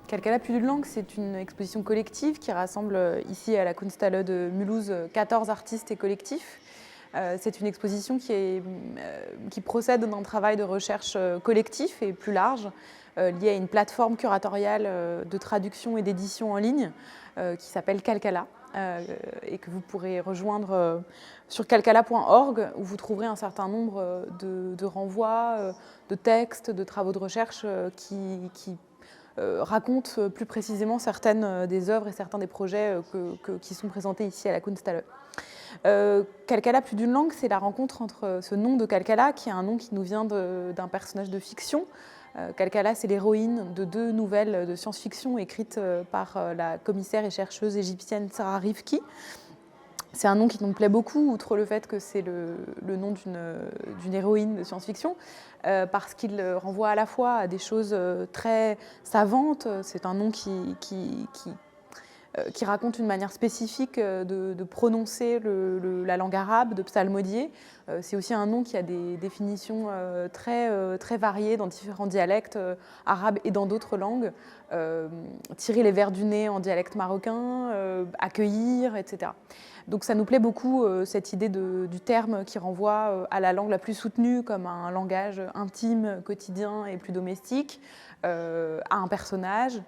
Kalkala plus d'une langue, c'est une exposition collective qui rassemble ici à la Kunsthalle de Mulhouse 14 artistes et collectifs. C'est une exposition qui procède d'un travail de recherche collectif et plus large, lié à une plateforme curatoriale de traduction et d'édition en ligne qui s'appelle Kalkala et que vous pourrez rejoindre sur kalkala.org où vous trouverez un certain nombre de renvois, de textes, de travaux de recherche qui racontent plus précisément certaines des œuvres et certains des projets qui sont présentés ici à la Kunsthalle. Kalkala plus d'une langue, c'est la rencontre entre ce nom de Kalkala, qui est un nom qui nous vient d'un personnage de fiction. Kalkala, c'est l'héroïne de 2 nouvelles de science-fiction écrites par la commissaire et chercheuse égyptienne Sarah Rivki. C'est un nom qui nous plaît beaucoup, outre le fait que c'est le nom d'une héroïne de science-fiction, parce qu'il renvoie à la fois à des choses très savantes. C'est un nom qui raconte une manière spécifique de prononcer la langue arabe, de psalmodier. C'est aussi un nom qui a des définitions très variées dans différents dialectes arabes et dans d'autres langues. Tirer les vers du nez en dialecte marocain, accueillir, etc. Donc ça nous plaît beaucoup, cette idée du terme qui renvoie à la langue la plus soutenue comme un langage intime, quotidien et plus domestique, à un personnage.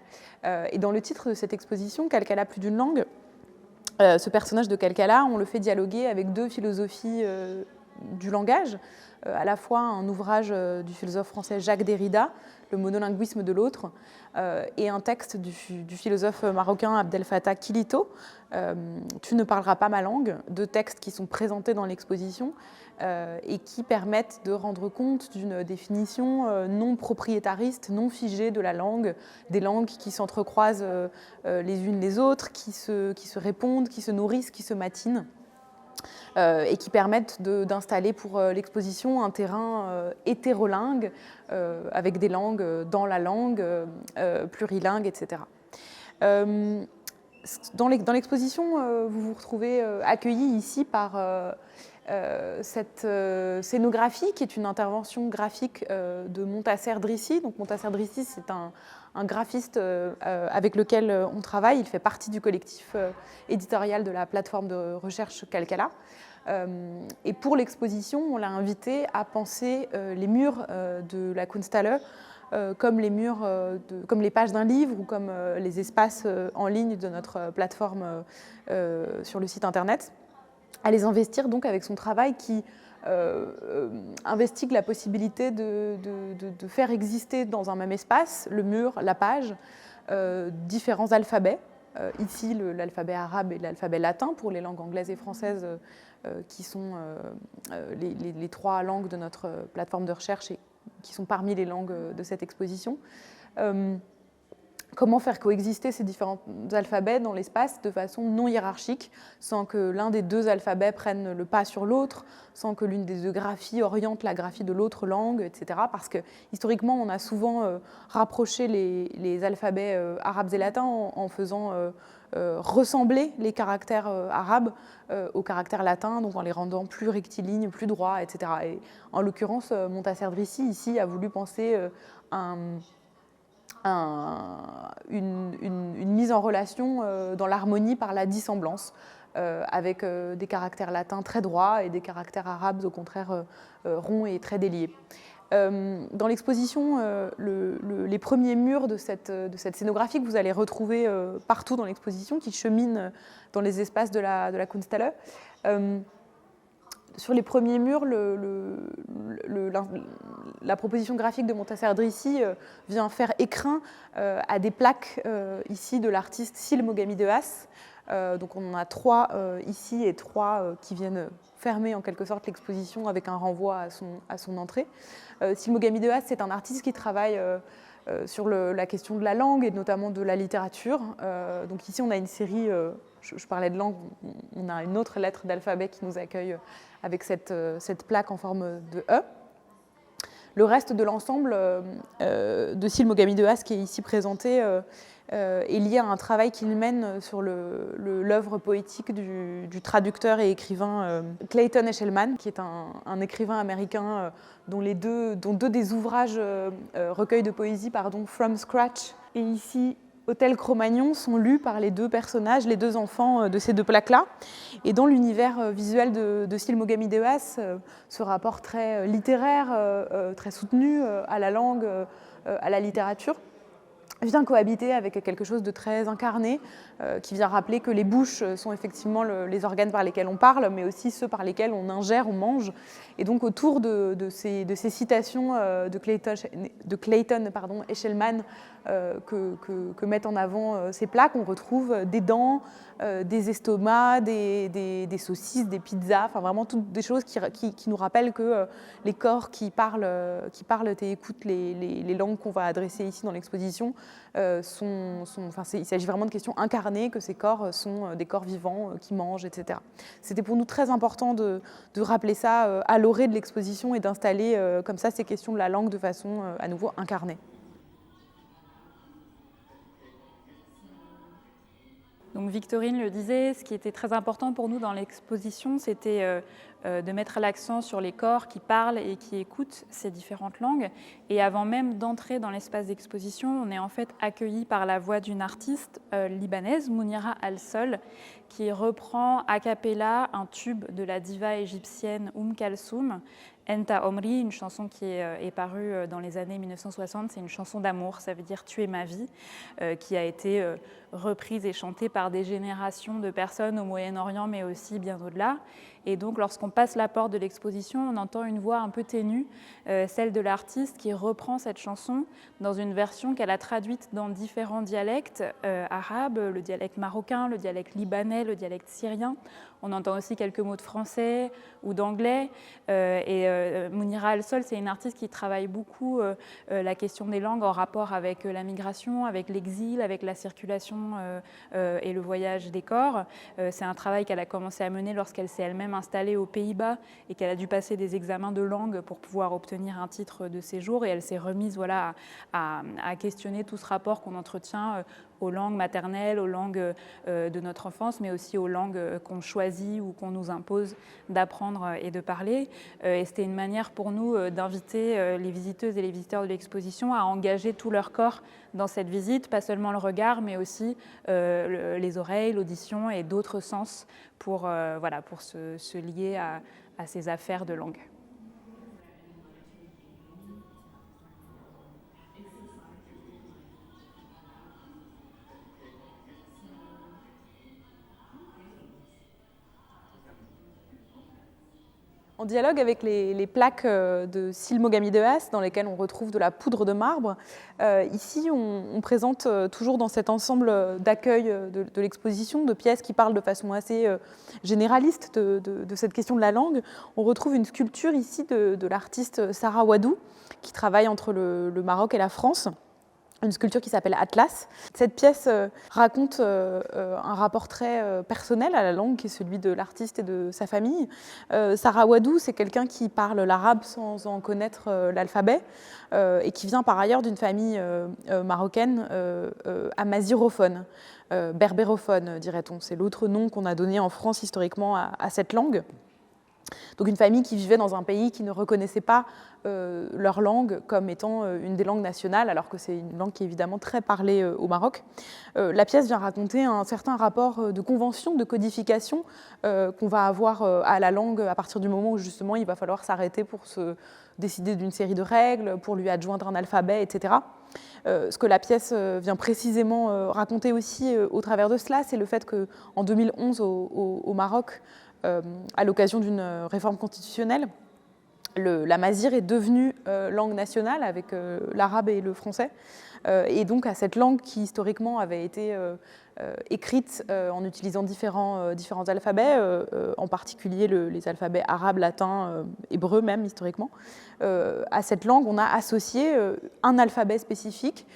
Et dans le titre de cette exposition, Kalkala plus d'une langue, ce personnage de Kalkala, on le fait dialoguer avec 2 philosophies du langage, à la fois un ouvrage du philosophe français Jacques Derrida, Le monolinguisme de l'autre, et un texte du philosophe marocain Abdel Fattah Kilito, Tu ne parleras pas ma langue, 2 textes qui sont présentés dans l'exposition et qui permettent de rendre compte d'une définition non propriétariste, non figée de la langue, des langues qui s'entrecroisent les unes les autres, qui se répondent, qui se nourrissent, qui se matinent. Et qui permettent d'installer pour l'exposition un terrain hétérolingue, avec des langues dans la langue, plurilingue, etc. Dans l'exposition, vous vous retrouvez accueillis ici par cette scénographie qui est une intervention graphique de Montasser Drissi. Donc Montasser Drissi, c'est un graphiste avec lequel on travaille. Il fait partie du collectif éditorial de la plateforme de recherche Kalkala. Et pour l'exposition, on l'a invité à penser les murs de la Kunsthalle comme les murs, comme les pages d'un livre ou comme les espaces en ligne de notre plateforme sur le site internet, à les investir donc avec son travail qui investigue la possibilité de faire exister dans un même espace, le mur, la page, différents alphabets. Ici, l'alphabet arabe et l'alphabet latin pour les langues anglaises et françaises qui sont les 3 langues de notre plateforme de recherche et qui sont parmi les langues de cette exposition. Comment faire coexister ces différents alphabets dans l'espace de façon non hiérarchique, sans que l'un des 2 alphabets prenne le pas sur l'autre, sans que l'une des 2 graphies oriente la graphie de l'autre langue, etc. Parce que historiquement, on a souvent rapproché les alphabets arabes et latins en faisant ressembler les caractères arabes aux caractères latins, donc en les rendant plus rectilignes, plus droits, etc. Et en l'occurrence, Montasser Drissi, ici, a voulu penser une mise en relation dans l'harmonie par la dissemblance, avec des caractères latins très droits et des caractères arabes au contraire ronds et très déliés. Dans l'exposition, les premiers murs de cette scénographie que vous allez retrouver partout dans l'exposition, qui chemine dans les espaces de la Kunsthalle. Sur les premiers murs, la proposition graphique de Montasser Drissi vient faire écrin à des plaques ici de l'artiste Syl Mogami Dehas. Donc on en a 3 ici et 3 qui viennent fermer en quelque sorte l'exposition avec un renvoi à son entrée. Syl Mogami Dehas, c'est un artiste qui travaille sur la question de la langue et notamment de la littérature. Donc ici on a une série, je parlais de langue, on a une autre lettre d'alphabet qui nous accueille avec cette plaque en forme de E. Le reste de l'ensemble de Syl Mogami Dehas qui est ici présenté est lié à un travail qu'il mène sur l'œuvre poétique du traducteur et écrivain Clayton Eshelman, qui est un écrivain américain dont 2 des ouvrages recueils de poésie, From Scratch, et ici Autel, Cro-Magnon sont lus par les deux personnages, les deux enfants de ces deux plaques-là. Et dans l'univers visuel de Silmogamidéas, ce rapport très littéraire, très soutenu à la langue, à la littérature, vient cohabiter avec quelque chose de très incarné, qui vient rappeler que les bouches sont effectivement les organes par lesquels on parle, mais aussi ceux par lesquels on ingère, on mange. Et donc autour de ces citations de Clayton Eshelman que mettent en avant ces plaques, on retrouve des dents, des estomacs, des saucisses, des pizzas, enfin vraiment toutes des choses qui nous rappellent que les corps qui parlent et écoutent les langues qu'on va adresser ici dans l'exposition, il s'agit vraiment de questions incarnées, que ces corps sont des corps vivants qui mangent, etc. C'était pour nous très important de rappeler ça à l'orée de l'exposition et d'installer comme ça ces questions de la langue de façon à nouveau incarnée. Donc Victorine le disait, ce qui était très important pour nous dans l'exposition, c'était de mettre l'accent sur les corps qui parlent et qui écoutent ces différentes langues. Et avant même d'entrer dans l'espace d'exposition, on est en fait accueilli par la voix d'une artiste libanaise, Mounira Al-Sol, qui reprend a cappella un tube de la diva égyptienne Kalsoum, Enta Omri, une chanson qui est parue dans les années 1960. C'est une chanson d'amour, ça veut dire « Tu es ma vie », qui a été reprise et chantée par des générations de personnes au Moyen-Orient, mais aussi bien au-delà. Et donc, lorsqu'on passe la porte de l'exposition, on entend une voix un peu ténue, celle de l'artiste qui reprend cette chanson dans une version qu'elle a traduite dans différents dialectes arabes, le dialecte marocain, le dialecte libanais, le dialecte syrien. On entend aussi quelques mots de français ou d'anglais. Mounira Al-Sol, c'est une artiste qui travaille beaucoup la question des langues en rapport avec la migration, avec l'exil, avec la circulation et le voyage des corps. C'est un travail qu'elle a commencé à mener lorsqu'elle s'est elle-même installée aux Pays-Bas et qu'elle a dû passer des examens de langue pour pouvoir obtenir un titre de séjour. Et elle s'est remise à questionner tout ce rapport qu'on entretient aux langues maternelles, aux langues de notre enfance, mais aussi aux langues qu'on choisit ou qu'on nous impose d'apprendre et de parler. Et c'était une manière pour nous d'inviter les visiteuses et les visiteurs de l'exposition à engager tout leur corps dans cette visite, pas seulement le regard, mais aussi les oreilles, l'audition et d'autres sens pour se lier à ces affaires de langue. En dialogue avec les plaques de Silmogamidéas, dans lesquelles on retrouve de la poudre de marbre, ici on présente toujours dans cet ensemble d'accueil de l'exposition, de pièces qui parlent de façon assez généraliste de cette question de la langue, on retrouve une sculpture ici de l'artiste Sarah Wadou, qui travaille entre le Maroc et la France. Une sculpture qui s'appelle Atlas. Cette pièce raconte un rapport très personnel à la langue, qui est celui de l'artiste et de sa famille. Sarah Wadou, c'est quelqu'un qui parle l'arabe sans en connaître l'alphabet et qui vient par ailleurs d'une famille marocaine amazirophone, berbérophone, dirait-on. C'est l'autre nom qu'on a donné en France historiquement à cette langue. Donc une famille qui vivait dans un pays qui ne reconnaissait pas leur langue comme étant une des langues nationales, alors que c'est une langue qui est évidemment très parlée au Maroc. La pièce vient raconter un certain rapport de convention, de codification qu'on va avoir à la langue à partir du moment où justement il va falloir s'arrêter pour se décider d'une série de règles, pour lui adjoindre un alphabet, etc. Ce que la pièce vient précisément raconter aussi au travers de cela, c'est le fait qu'en 2011 au Maroc, à l'occasion d'une réforme constitutionnelle, l'amazigh est devenue langue nationale avec l'arabe et le français. Et donc à cette langue qui historiquement avait été écrite en utilisant différents alphabets, en particulier les alphabets arabes, latins, hébreux même historiquement, à cette langue on a associé un alphabet spécifique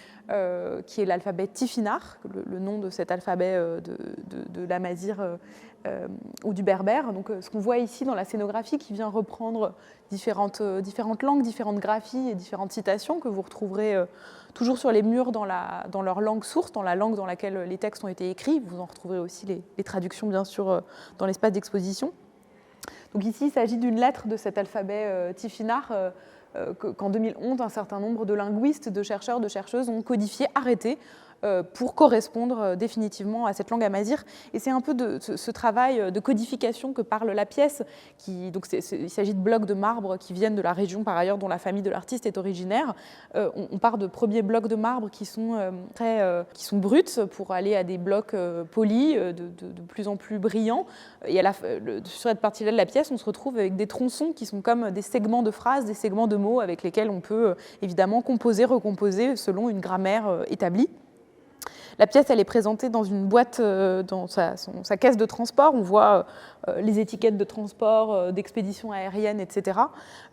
qui est l'alphabet Tifinagh, le nom de cet alphabet de l'amazigh ou du berbère. Donc, ce qu'on voit ici dans la scénographie qui vient reprendre différentes langues, différentes graphies et différentes citations que vous retrouverez toujours sur les murs dans leur langue source, dans la langue dans laquelle les textes ont été écrits. Vous en retrouverez aussi les traductions, bien sûr, dans l'espace d'exposition. Donc ici, il s'agit d'une lettre de cet alphabet Tifinagh qu'en 2011, un certain nombre de linguistes, de chercheurs, de chercheuses ont codifié, arrêté, pour correspondre définitivement à cette langue amazigh. Et c'est un peu de ce travail de codification que parle la pièce. Donc il s'agit de blocs de marbre qui viennent de la région, par ailleurs, dont la famille de l'artiste est originaire. On part de premiers blocs de marbre qui sont bruts pour aller à des blocs polis, de plus en plus brillants. Et sur cette partie-là de la pièce, on se retrouve avec des tronçons qui sont comme des segments de phrases, des segments de mots avec lesquels on peut évidemment composer, recomposer selon une grammaire établie. La pièce, elle est présentée dans une boîte, dans sa caisse de transport. On voit les étiquettes de transport, d'expédition aérienne, etc.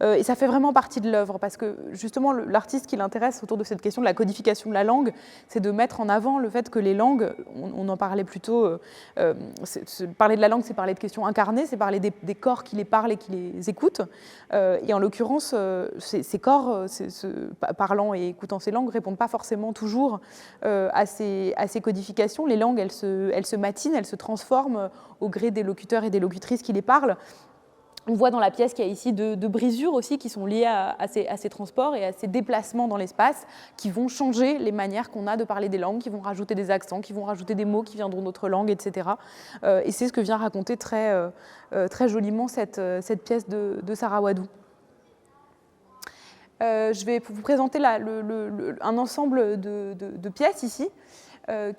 Et ça fait vraiment partie de l'œuvre, parce que justement, l'artiste qui l'intéresse autour de cette question de la codification de la langue, c'est de mettre en avant le fait que les langues, on en parlait plus tôt, parler de la langue, c'est parler de questions incarnées, c'est parler des corps qui les parlent et qui les écoutent. Et en l'occurrence, ces corps, parlant et écoutant ces langues, ne répondent pas forcément toujours à ces codifications. Les langues, elles se matinent, elles se transforment au gré des locuteurs et des locutrices qui les parlent. On voit dans la pièce qu'il y a ici de brisures aussi qui sont liées à ces transports et à ces déplacements dans l'espace qui vont changer les manières qu'on a de parler des langues, qui vont rajouter des accents, qui vont rajouter des mots qui viendront d'autres langues, etc. Et c'est ce que vient raconter très joliment cette pièce de Sarah Wadou. Je vais vous présenter un ensemble de pièces ici,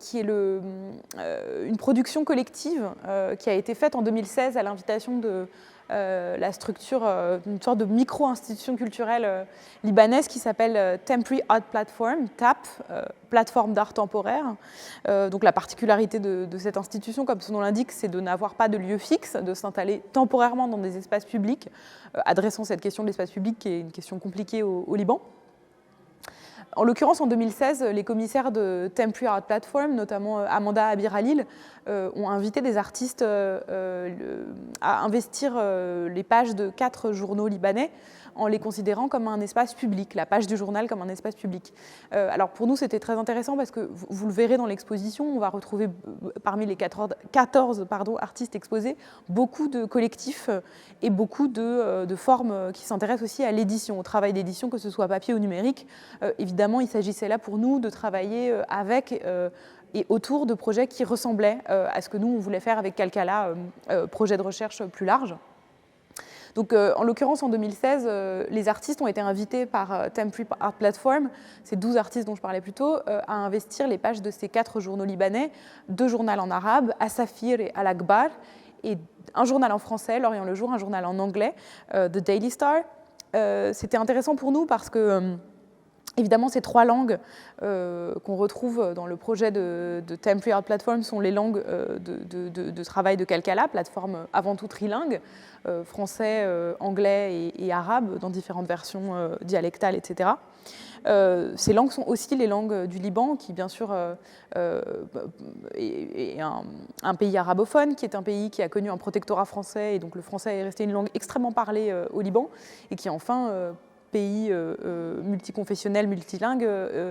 qui est une production collective qui a été faite en 2016 à l'invitation de la structure, une sorte de micro-institution culturelle libanaise qui s'appelle Temporary Art Platform, TAP, plateforme d'art temporaire. Donc la particularité de cette institution, comme son nom l'indique, c'est de n'avoir pas de lieu fixe, de s'installer temporairement dans des espaces publics, adressant cette question de l'espace public qui est une question compliquée au Liban. En l'occurrence, en 2016, les commissaires de Temporary Art Platform, notamment Amanda Abir-Halil, ont invité des artistes à investir les pages de 4 journaux libanais en les considérant comme un espace public, la page du journal comme un espace public. Alors pour nous, c'était très intéressant parce que vous le verrez dans l'exposition, on va retrouver parmi les 14 artistes exposés beaucoup de collectifs et beaucoup de formes qui s'intéressent aussi à l'édition, au travail d'édition, que ce soit papier ou numérique. Évidemment, il s'agissait là pour nous de travailler avec et autour de projets qui ressemblaient à ce que nous, on voulait faire avec Kalkala, projet de recherche plus large. Donc, en l'occurrence, en 2016, les artistes ont été invités par Temporary Art Platform, ces 12 artistes dont je parlais plus tôt, à investir les pages de ces 4 journaux libanais, 2 journaux en arabe, Asafir et Al-Akbar, et un journal en français, L'Orient le Jour, un journal en anglais, The Daily Star. C'était intéressant pour nous parce que évidemment, ces 3 langues qu'on retrouve dans le projet de Temporary Art Platform sont les langues de travail de Kalkala, plateforme avant tout trilingue, français, anglais et arabe, dans différentes versions dialectales, etc. Ces langues sont aussi les langues du Liban, qui bien sûr est un pays arabophone, qui est un pays qui a connu un protectorat français, et donc le français est resté une langue extrêmement parlée au Liban, et qui enfin pays multiconfessionnel, multilingue,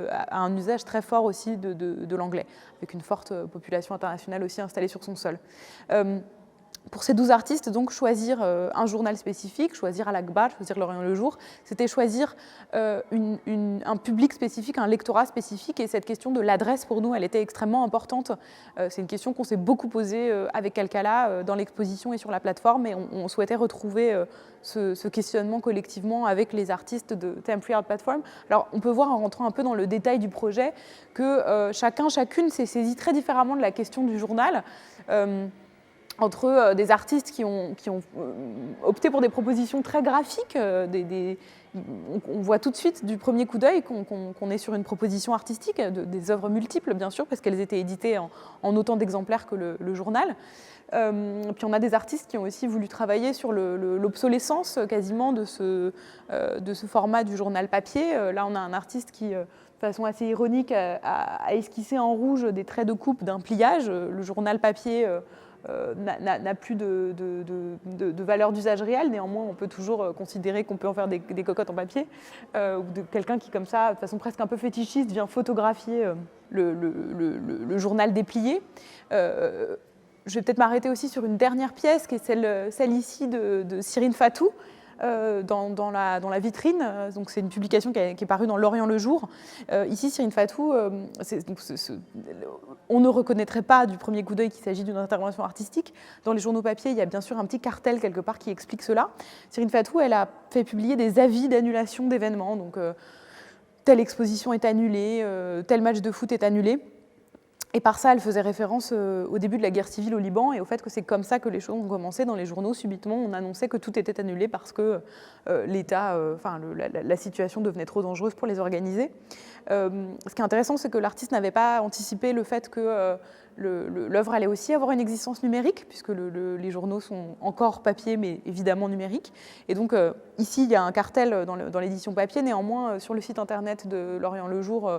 a un usage très fort aussi de l'anglais, avec une forte population internationale aussi installée sur son sol. Pour ces 12 artistes, donc, choisir un journal spécifique, choisir Al-Akbar, choisir L'Orient le Jour, c'était choisir un public spécifique, un lectorat spécifique, et cette question de l'adresse, pour nous, elle était extrêmement importante. C'est une question qu'on s'est beaucoup posée avec Kalkala dans l'exposition et sur la plateforme, et on souhaitait retrouver ce questionnement collectivement avec les artistes de Temporary Art Platform. Alors, on peut voir, en rentrant un peu dans le détail du projet, que chacune s'est saisie très différemment de la question du journal, entre des artistes qui ont opté pour des propositions très graphiques. On voit tout de suite, du premier coup d'œil, qu'on est sur une proposition artistique, des œuvres multiples, bien sûr, parce qu'elles étaient éditées en autant d'exemplaires que le journal. Puis on a des artistes qui ont aussi voulu travailler sur l'obsolescence quasiment de ce format du journal papier. Là, on a un artiste qui, de façon assez ironique, a esquissé en rouge des traits de coupe d'un pliage. Le journal papier n'a plus de valeur d'usage réel. Néanmoins, on peut toujours considérer qu'on peut en faire des cocottes en papier, ou de quelqu'un qui, comme ça, de façon presque un peu fétichiste, vient photographier le journal déplié. Je vais peut-être m'arrêter aussi sur une dernière pièce, qui est celle ici de Cyrine Fatou, dans la vitrine. Donc c'est une publication qui est parue dans L'Orient le jour. Ici, Cyrine Fatou, on ne reconnaîtrait pas du premier coup d'œil qu'il s'agit d'une intervention artistique. Dans les journaux papier, il y a bien sûr un petit cartel quelque part qui explique cela. Cyrine Fatou, elle a fait publier des avis d'annulation d'événements. Donc telle exposition est annulée, tel match de foot est annulé. Et par ça, elle faisait référence au début de la guerre civile au Liban et au fait que c'est comme ça que les choses ont commencé. Dans les journaux, subitement, on annonçait que tout était annulé parce que l'État, la situation devenait trop dangereuse pour les organiser. Ce qui est intéressant, c'est que l'artiste n'avait pas anticipé le fait que l'œuvre allait aussi avoir une existence numérique, puisque les journaux sont encore papier, mais évidemment numériques. Et donc, ici, il y a un cartel dans l'édition papier. Néanmoins, sur le site internet de L'Orient le jour,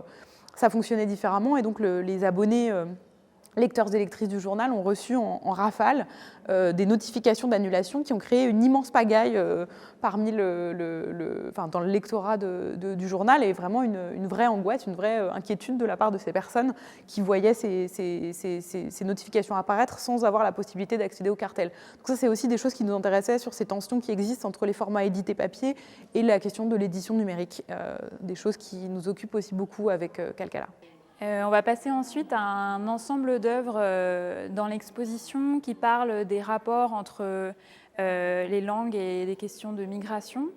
ça fonctionnait différemment. Et donc, les abonnés lecteurs et lectrices du journal ont reçu en rafale des notifications d'annulation qui ont créé une immense pagaille parmi dans le lectorat du journal et vraiment une vraie angoisse, une vraie inquiétude de la part de ces personnes qui voyaient ces notifications apparaître sans avoir la possibilité d'accéder au cartel. Donc ça, c'est aussi des choses qui nous intéressaient sur ces tensions qui existent entre les formats édités papier et la question de l'édition numérique, des choses qui nous occupent aussi beaucoup avec Calcala. On va passer ensuite à un ensemble d'œuvres dans l'exposition qui parlent des rapports entre les langues et les questions de migration,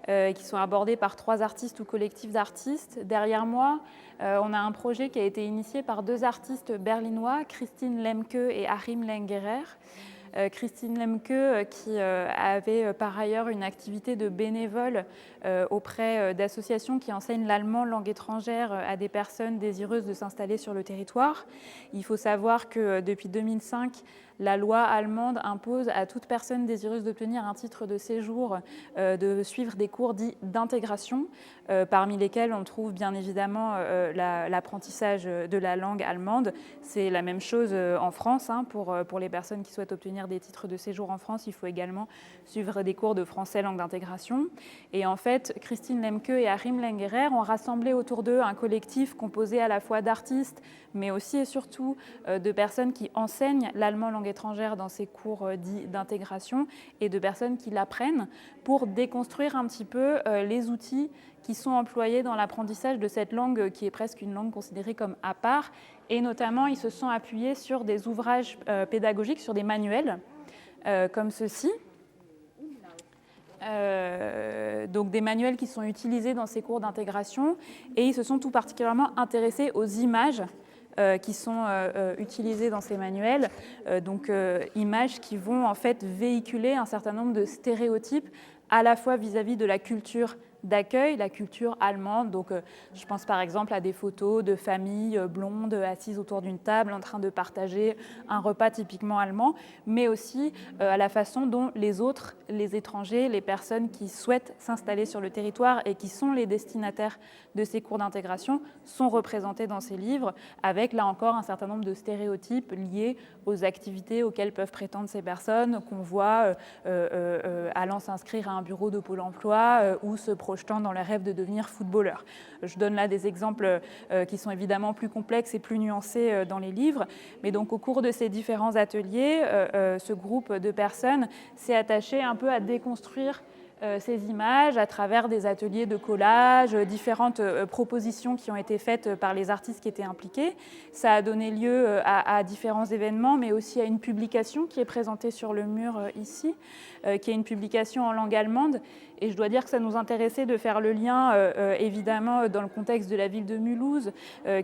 qui sont abordées par 3 artistes ou collectifs d'artistes. Derrière moi, on a un projet qui a été initié par 2 artistes berlinois, Christine Lemke et Achim Lengerer. Christine Lemke, qui avait par ailleurs une activité de bénévole auprès d'associations qui enseignent l'allemand langue étrangère à des personnes désireuses de s'installer sur le territoire. Il faut savoir que depuis 2005, la loi allemande impose à toute personne désireuse d'obtenir un titre de séjour de suivre des cours dits d'intégration, parmi lesquels on trouve bien évidemment l'apprentissage de la langue allemande. C'est la même chose en France. Pour les personnes qui souhaitent obtenir des titres de séjour en France, il faut également suivre des cours de français langue d'intégration. Et en fait, Christine Lemke et Achim Lengerer ont rassemblé autour d'eux un collectif composé à la fois d'artistes, mais aussi et surtout de personnes qui enseignent l'allemand langue étrangère dans ces cours dits d'intégration et de personnes qui l'apprennent pour déconstruire un petit peu les outils qui sont employés dans l'apprentissage de cette langue qui est presque une langue considérée comme à part. Et notamment, ils se sont appuyés sur des ouvrages pédagogiques, sur des manuels comme ceux-ci. Donc des manuels qui sont utilisés dans ces cours d'intégration. Et ils se sont tout particulièrement intéressés aux images qui sont utilisées dans ces manuels, images qui vont en fait véhiculer un certain nombre de stéréotypes à la fois vis-à-vis de la culture d'accueil, la culture allemande. Donc, je pense par exemple à des photos de familles blondes assises autour d'une table en train de partager un repas typiquement allemand, mais aussi à la façon dont les autres, les étrangers, les personnes qui souhaitent s'installer sur le territoire et qui sont les destinataires de ces cours d'intégration sont représentés dans ces livres, avec là encore un certain nombre de stéréotypes liés aux activités auxquelles peuvent prétendre ces personnes, qu'on voit allant s'inscrire à un bureau de Pôle emploi ou se projetant dans le rêve de devenir footballeur. Je donne là des exemples qui sont évidemment plus complexes et plus nuancés dans les livres, mais donc au cours de ces différents ateliers, ce groupe de personnes s'est attaché un peu à déconstruire ces images à travers des ateliers de collage, différentes propositions qui ont été faites par les artistes qui étaient impliqués. Ça a donné lieu à différents événements, mais aussi à une publication qui est présentée sur le mur ici, qui est une publication en langue allemande. Et je dois dire que ça nous intéressait de faire le lien, évidemment, dans le contexte de la ville de Mulhouse,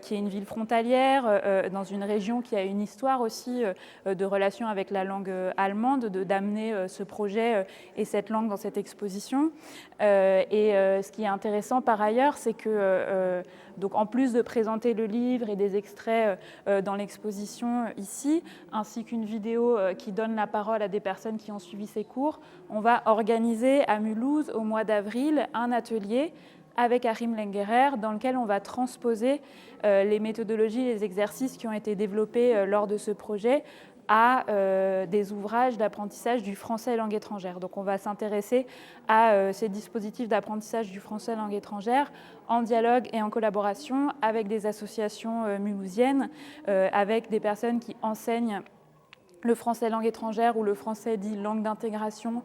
qui est une ville frontalière, dans une région qui a une histoire aussi de relation avec la langue allemande, d'amener ce projet et cette langue dans cette exposition. Ce qui est intéressant par ailleurs, c'est que, donc, en plus de présenter le livre et des extraits dans l'exposition ici, ainsi qu'une vidéo qui donne la parole à des personnes qui ont suivi ces cours, on va organiser à Mulhouse, au mois d'avril, un atelier avec Achim Lengerer dans lequel on va transposer les méthodologies et les exercices qui ont été développés lors de ce projet à des ouvrages d'apprentissage du français langue étrangère. Donc on va s'intéresser à ces dispositifs d'apprentissage du français langue étrangère en dialogue et en collaboration avec des associations mulhousiennes, avec des personnes qui enseignent le français langue étrangère ou le français dit langue d'intégration,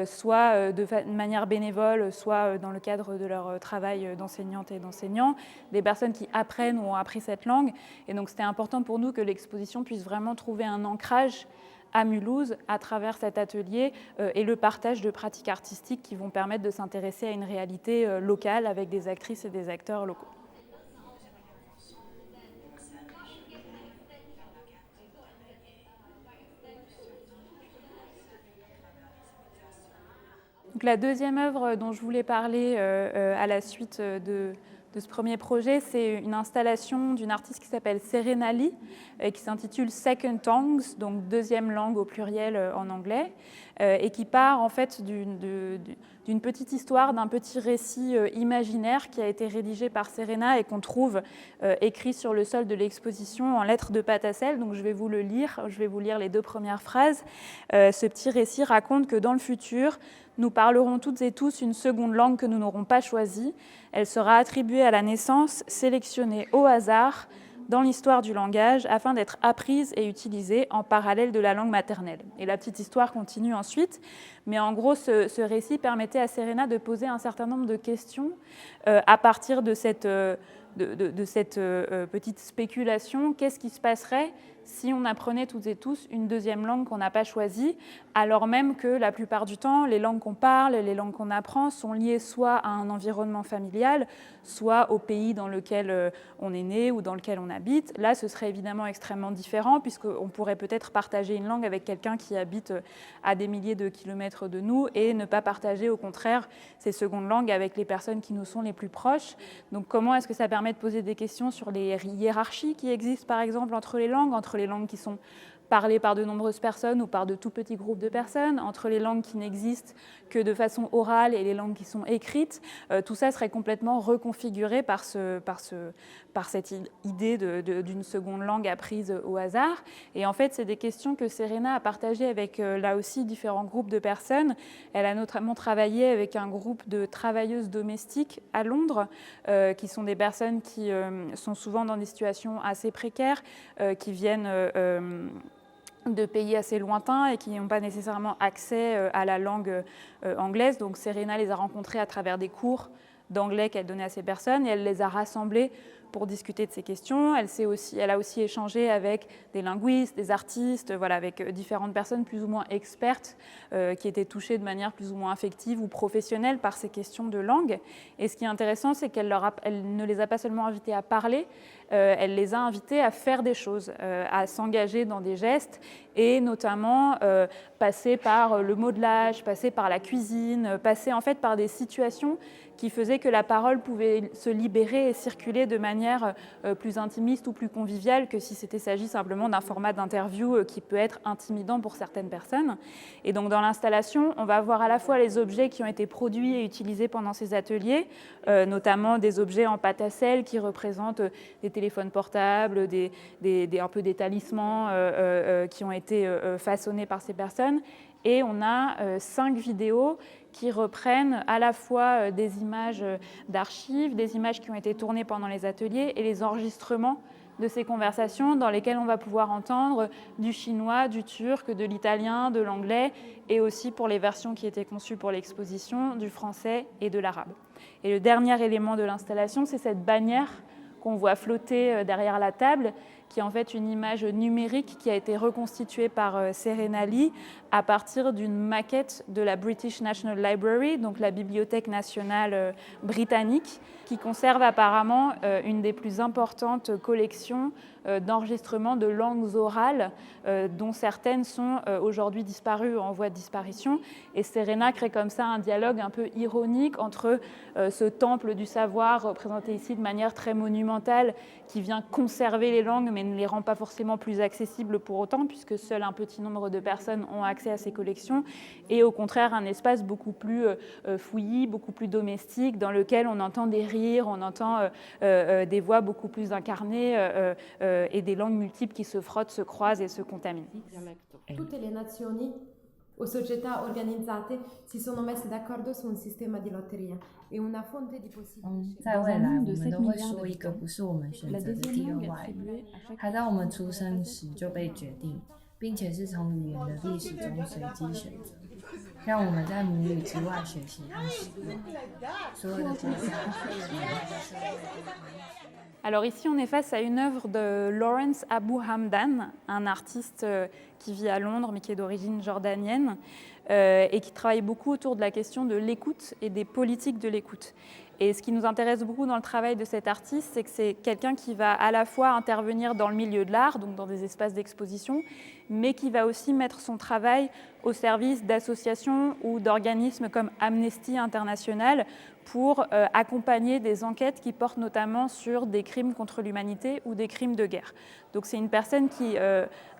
soit de manière bénévole, soit dans le cadre de leur travail d'enseignante et d'enseignants, des personnes qui apprennent ou ont appris cette langue. Et donc c'était important pour nous que l'exposition puisse vraiment trouver un ancrage à Mulhouse à travers cet atelier et le partage de pratiques artistiques qui vont permettre de s'intéresser à une réalité locale avec des actrices et des acteurs locaux. Donc, la deuxième œuvre dont je voulais parler à la suite de ce premier projet, c'est une installation d'une artiste qui s'appelle Serena Lee, qui s'intitule Second Tongues, donc deuxième langue au pluriel en anglais, et qui part en fait d'une petite histoire, d'un petit récit imaginaire qui a été rédigé par Serena et qu'on trouve écrit sur le sol de l'exposition en lettres de pâte à sel. Donc je vais vous le lire, je vais vous lire les deux premières phrases. Ce petit récit raconte que dans le futur, nous parlerons toutes et tous une seconde langue que nous n'aurons pas choisie. Elle sera attribuée à la naissance, sélectionnée au hasard dans l'histoire du langage afin d'être apprise et utilisée en parallèle de la langue maternelle. Et la petite histoire continue ensuite, mais en gros, ce récit permettait à Serena de poser un certain nombre de questions à partir de cette petite spéculation. Qu'est-ce qui se passerait si on apprenait toutes et tous une deuxième langue qu'on n'a pas choisie, alors même que la plupart du temps, les langues qu'on parle, les langues qu'on apprend sont liées soit à un environnement familial, soit au pays dans lequel on est né ou dans lequel on habite. Là, ce serait évidemment extrêmement différent, puisqu'on pourrait peut-être partager une langue avec quelqu'un qui habite à des milliers de kilomètres de nous et ne pas partager, au contraire, ces secondes langues avec les personnes qui nous sont les plus proches. Donc comment est-ce que ça permet de poser des questions sur les hiérarchies qui existent, par exemple, entre les langues qui sont parlées par de nombreuses personnes ou par de tout petits groupes de personnes, entre les langues qui n'existent que de façon orale et les langues qui sont écrites. Tout ça serait complètement reconfiguré par cette idée d'une seconde langue apprise au hasard. Et en fait, c'est des questions que Serena a partagées avec, là aussi, différents groupes de personnes. Elle a notamment travaillé avec un groupe de travailleuses domestiques à Londres, qui sont des personnes qui sont souvent dans des situations assez précaires, qui viennent de pays assez lointains et qui n'ont pas nécessairement accès à la langue anglaise. Donc Serena les a rencontrés à travers des cours d'anglais qu'elle donnait à ces personnes et elle les a rassemblés pour discuter de ces questions. Elle a aussi échangé avec des linguistes, des artistes, voilà, avec différentes personnes plus ou moins expertes qui étaient touchées de manière plus ou moins affective ou professionnelle par ces questions de langue. Et ce qui est intéressant, c'est qu'elle ne les a pas seulement invités à parler, elle les a invités à faire des choses, à s'engager dans des gestes et notamment passer par le modelage, passer par la cuisine, passer en fait par des situations qui faisaient que la parole pouvait se libérer et circuler de manière plus intimiste ou plus conviviale que si c'était s'agit simplement d'un format d'interview qui peut être intimidant pour certaines personnes. Et donc dans l'installation, on va voir à la fois les objets qui ont été produits et utilisés pendant ces ateliers, notamment des objets en pâte à sel qui représentent des téléphones portables, un peu des talismans qui ont été façonnés par ces personnes. Et on a 5 vidéos qui reprennent à la fois des images d'archives, des images qui ont été tournées pendant les ateliers et les enregistrements de ces conversations dans lesquelles on va pouvoir entendre du chinois, du turc, de l'italien, de l'anglais et aussi pour les versions qui étaient conçues pour l'exposition, du français et de l'arabe. Et le dernier élément de l'installation, c'est cette bannière qu'on voit flotter derrière la table, qui est en fait une image numérique qui a été reconstituée par Serena Lee à partir d'une maquette de la British National Library, donc la Bibliothèque nationale britannique, qui conserve apparemment une des plus importantes collections d'enregistrements de langues orales, dont certaines sont aujourd'hui disparues ou en voie de disparition. Et Serena crée comme ça un dialogue un peu ironique entre ce temple du savoir, représenté ici de manière très monumentale, qui vient conserver les langues, mais ne les rend pas forcément plus accessibles pour autant, puisque seul un petit nombre de personnes ont accès à ces collections, et au contraire un espace beaucoup plus fouillis, beaucoup plus domestique, dans lequel on entend des rires, on entend des voix beaucoup plus incarnées et des langues multiples qui se frottent, se croisent et se contaminent. Tutte le nazioni o società organizzate si sono messe d'accordo su un sistema di lotteria e una fonte di possibili 在未来，我们都会说一个不是我们选择的第二外语，它在我们出生时就被决定，并且是从语言的历史中随机选择，让我们在母语之外学习和使用。所有的国家、人的社会都同意使用。Alors ici, on est face à une œuvre de Lawrence Abu Hamdan, un artiste qui vit à Londres mais qui est d'origine jordanienne et qui travaille beaucoup autour de la question de l'écoute et des politiques de l'écoute. Et ce qui nous intéresse beaucoup dans le travail de cet artiste, c'est que c'est quelqu'un qui va à la fois intervenir dans le milieu de l'art, donc dans des espaces d'exposition, mais qui va aussi mettre son travail au service d'associations ou d'organismes comme Amnesty International pour accompagner des enquêtes qui portent notamment sur des crimes contre l'humanité ou des crimes de guerre. Donc c'est une personne qui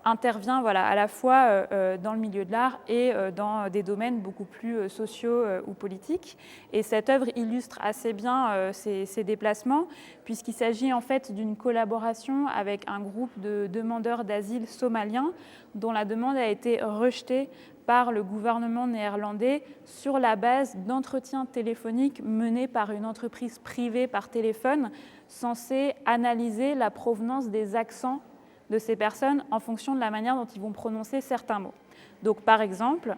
intervient à la fois dans le milieu de l'art et dans des domaines beaucoup plus sociaux ou politiques. Et cette œuvre illustre assez bien ces déplacements, puisqu'il s'agit en fait d'une collaboration avec un groupe de demandeurs d'asile somaliens dont la demande a été rejetée par le gouvernement néerlandais sur la base d'entretiens téléphoniques menés par une entreprise privée par téléphone censée analyser la provenance des accents de ces personnes en fonction de la manière dont ils vont prononcer certains mots. Donc par exemple,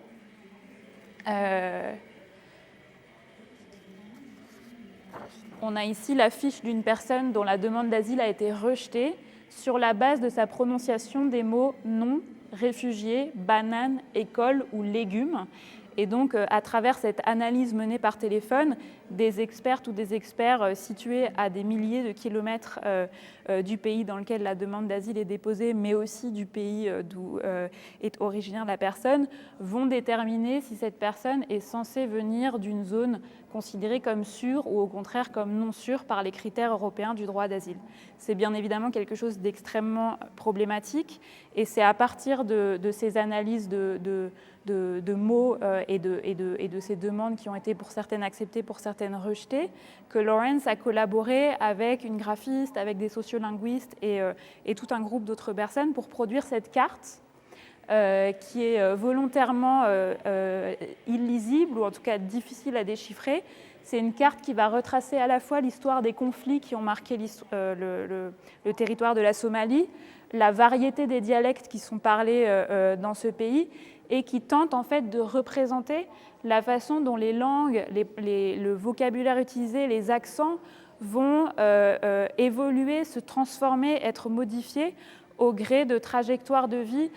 on a ici la fiche d'une personne dont la demande d'asile a été rejetée sur la base de sa prononciation des mots non, réfugiés, bananes, école ou légumes. Et donc, à travers cette analyse menée par téléphone, des expertes ou des experts situés à des milliers de kilomètres du pays dans lequel la demande d'asile est déposée, mais aussi du pays d'où est originaire la personne, vont déterminer si cette personne est censée venir d'une zone considérée comme sûre ou au contraire comme non sûre par les critères européens du droit d'asile. C'est bien évidemment quelque chose d'extrêmement problématique et c'est à partir de ces analyses de mots et de ces demandes qui ont été pour certaines acceptées, pour certaines rejetées, que Lawrence a collaboré avec une graphiste, avec des sociolinguistes et tout un groupe d'autres personnes pour produire cette carte qui est volontairement illisible ou en tout cas difficile à déchiffrer. C'est une carte qui va retracer à la fois l'histoire des conflits qui ont marqué le territoire de la Somalie, la variété des dialectes qui sont parlés dans ce pays et qui tente en fait de représenter la façon dont les langues, le vocabulaire utilisé, les accents vont évoluer, se transformer, être modifiés au gré de trajectoires de vie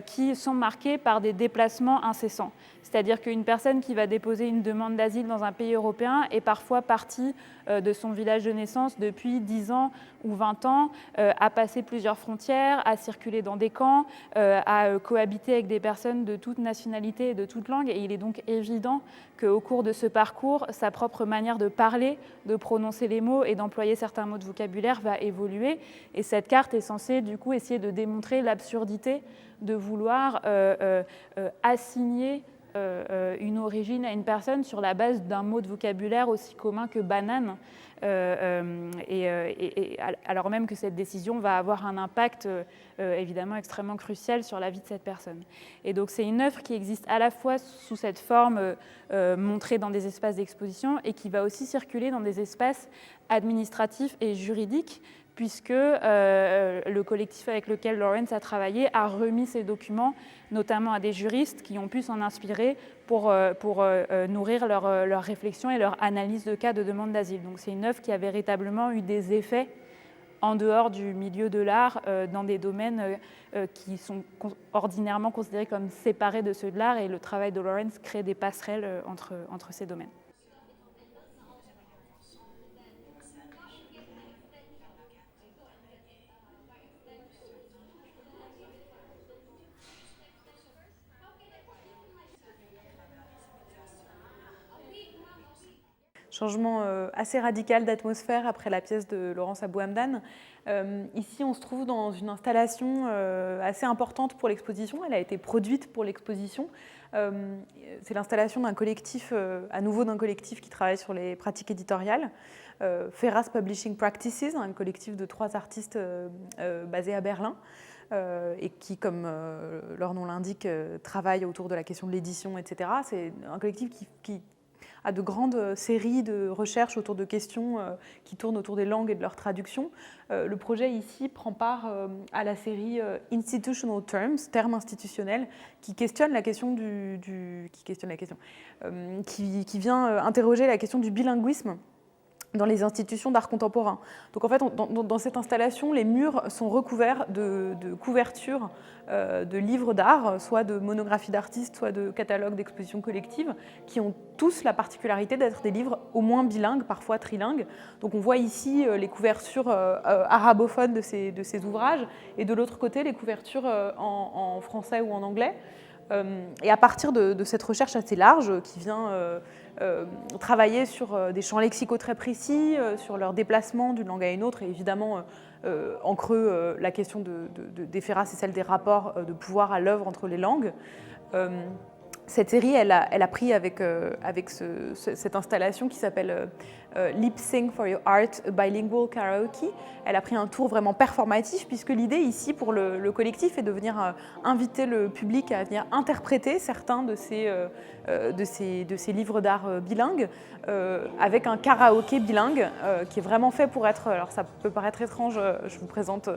qui sont marquées par des déplacements incessants. C'est-à-dire qu'une personne qui va déposer une demande d'asile dans un pays européen est parfois partie de son village de naissance depuis 10 ans ou 20 ans, a passé plusieurs frontières, a circulé dans des camps, a cohabité avec des personnes de toute nationalité et de toute langue. Et il est donc évident qu'au cours de ce parcours, sa propre manière de parler, de prononcer les mots et d'employer certains mots de vocabulaire va évoluer. Et cette carte est censée du coup essayer de démontrer l'absurdité de vouloir assigner une origine à une personne sur la base d'un mot de vocabulaire aussi commun que banane, alors même que cette décision va avoir un impact évidemment extrêmement crucial sur la vie de cette personne. Et donc c'est une œuvre qui existe à la fois sous cette forme montrée dans des espaces d'exposition et qui va aussi circuler dans des espaces administratifs et juridiques, puisque le collectif avec lequel Lawrence a travaillé a remis ces documents, notamment à des juristes qui ont pu s'en inspirer pour nourrir leur réflexion et leur analyse de cas de demande d'asile. Donc c'est une œuvre qui a véritablement eu des effets en dehors du milieu de l'art, dans des domaines qui sont ordinairement considérés comme séparés de ceux de l'art, et le travail de Lawrence crée des passerelles entre ces domaines. Changement assez radical d'atmosphère après la pièce de Lawrence Abu Hamdan. Ici, on se trouve dans une installation assez importante pour l'exposition. Elle a été produite pour l'exposition. C'est l'installation d'un collectif, à nouveau d'un collectif qui travaille sur les pratiques éditoriales. Ferras Publishing Practices, un collectif de 3 artistes basés à Berlin. Et qui, comme leur nom l'indique, travaille autour de la question de l'édition, etc. C'est un collectif qui à de grandes séries de recherches autour de questions qui tournent autour des langues et de leur traduction. Le projet ici prend part à la série Institutional Terms, termes institutionnels, qui questionne la question qui vient interroger la question du bilinguisme dans les institutions d'art contemporain. Donc en fait, dans cette installation, les murs sont recouverts de couvertures de livres d'art, soit de monographies d'artistes, soit de catalogues d'expositions collectives, qui ont tous la particularité d'être des livres au moins bilingues, parfois trilingues. Donc on voit ici les couvertures arabophones de ces ouvrages, et de l'autre côté, les couvertures en français ou en anglais. Et à partir de cette recherche assez large qui vient travailler sur des champs lexicaux très précis, sur leur déplacement d'une langue à une autre, et évidemment en creux la question des Ferrat, c'est celle des rapports de pouvoir à l'œuvre entre les langues. Cette série, elle a pris avec cette installation qui s'appelle Lip Sync for Your Art, a Bilingual Karaoke. Elle a pris un tour vraiment performatif, puisque l'idée ici pour le collectif est de venir inviter le public à venir interpréter certains de ces livres d'art bilingues avec un karaoké bilingue qui est vraiment fait pour être, alors ça peut paraître étrange, je vous présente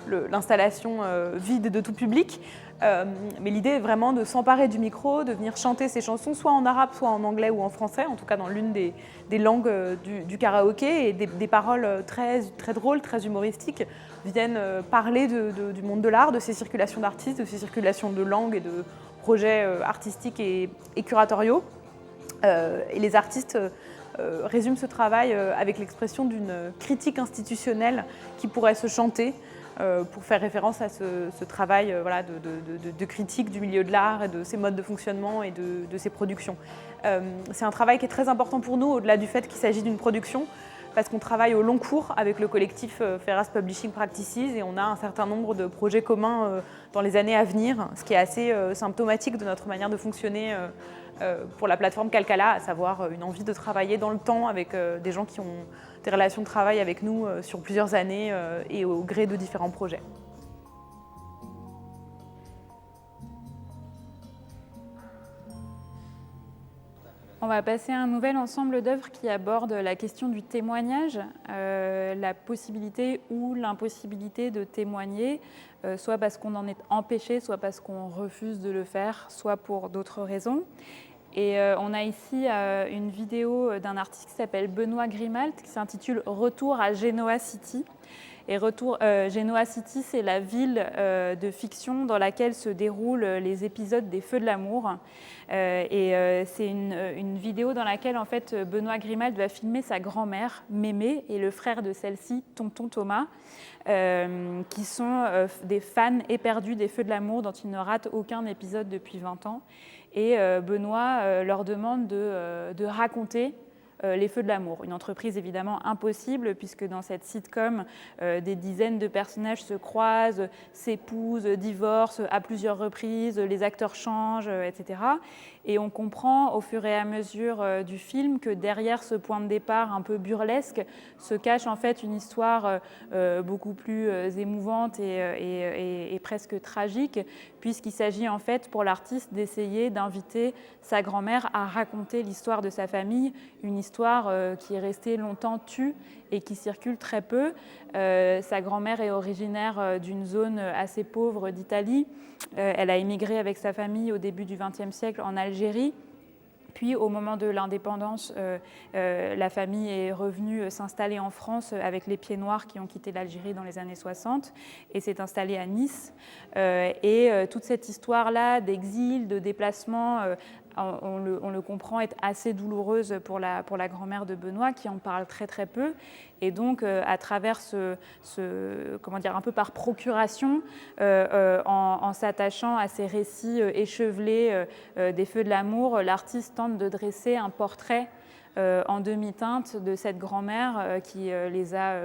l'installation vide de tout public, mais l'idée est vraiment de s'emparer du micro, de venir chanter ces chansons soit en arabe, soit en anglais ou en français, en tout cas dans l'une des langues du karaoké, et des paroles très, très drôles, très humoristiques viennent parler du monde de l'art, de ces circulations d'artistes, de ces circulations de langues et de projets artistiques et curatoriaux. Et les artistes résument ce travail avec l'expression d'une critique institutionnelle qui pourrait se chanter, pour faire référence à ce travail voilà, de critique du milieu de l'art et de ses modes de fonctionnement et de ses productions. C'est un travail qui est très important pour nous, au-delà du fait qu'il s'agit d'une production, parce qu'on travaille au long cours avec le collectif Ferrat's Publishing Practices, et on a un certain nombre de projets communs dans les années à venir, ce qui est assez symptomatique de notre manière de fonctionner pour la plateforme Calcala, à savoir une envie de travailler dans le temps avec des gens qui ont des relations de travail avec nous sur plusieurs années et au gré de différents projets. On va passer à un nouvel ensemble d'œuvres qui aborde la question du témoignage, la possibilité ou l'impossibilité de témoigner, soit parce qu'on en est empêché, soit parce qu'on refuse de le faire, soit pour d'autres raisons. Et on a ici une vidéo d'un artiste qui s'appelle Benoît Grimalt, qui s'intitule « Retour à Genoa City ». Et Genoa City, c'est la ville de fiction dans laquelle se déroulent les épisodes des Feux de l'amour. C'est une vidéo dans laquelle en fait, Benoît Grimalt va filmer sa grand-mère, Mémé, et le frère de celle-ci, Tonton Thomas, qui sont des fans éperdus des Feux de l'amour dont ils ne ratent aucun épisode depuis 20 ans. Et Benoît leur demande de raconter les Feux de l'amour. Une entreprise évidemment impossible, puisque dans cette sitcom, des dizaines de personnages se croisent, s'épousent, divorcent à plusieurs reprises, les acteurs changent, etc. Et on comprend au fur et à mesure du film que derrière ce point de départ un peu burlesque se cache en fait une histoire beaucoup plus émouvante et presque tragique, puisqu'il s'agit en fait pour l'artiste d'essayer d'inviter sa grand-mère à raconter l'histoire de sa famille, une histoire qui est restée longtemps tue et qui circule très peu. Sa grand-mère est originaire d'une zone assez pauvre d'Italie. Elle a émigré avec sa famille au début du XXe siècle en Algérie. Puis, au moment de l'indépendance, la famille est revenue s'installer en France avec les Pieds Noirs qui ont quitté l'Algérie dans les années 60 et s'est installée à Nice. Toute cette histoire-là d'exil, de déplacement, on le comprend, est assez douloureuse pour la grand-mère de Benoît, qui en parle très très peu. Et donc, à travers comment dire, un peu par procuration, en s'attachant à ces récits échevelés des Feux de l'amour, l'artiste tente de dresser un portrait en demi-teinte de cette grand-mère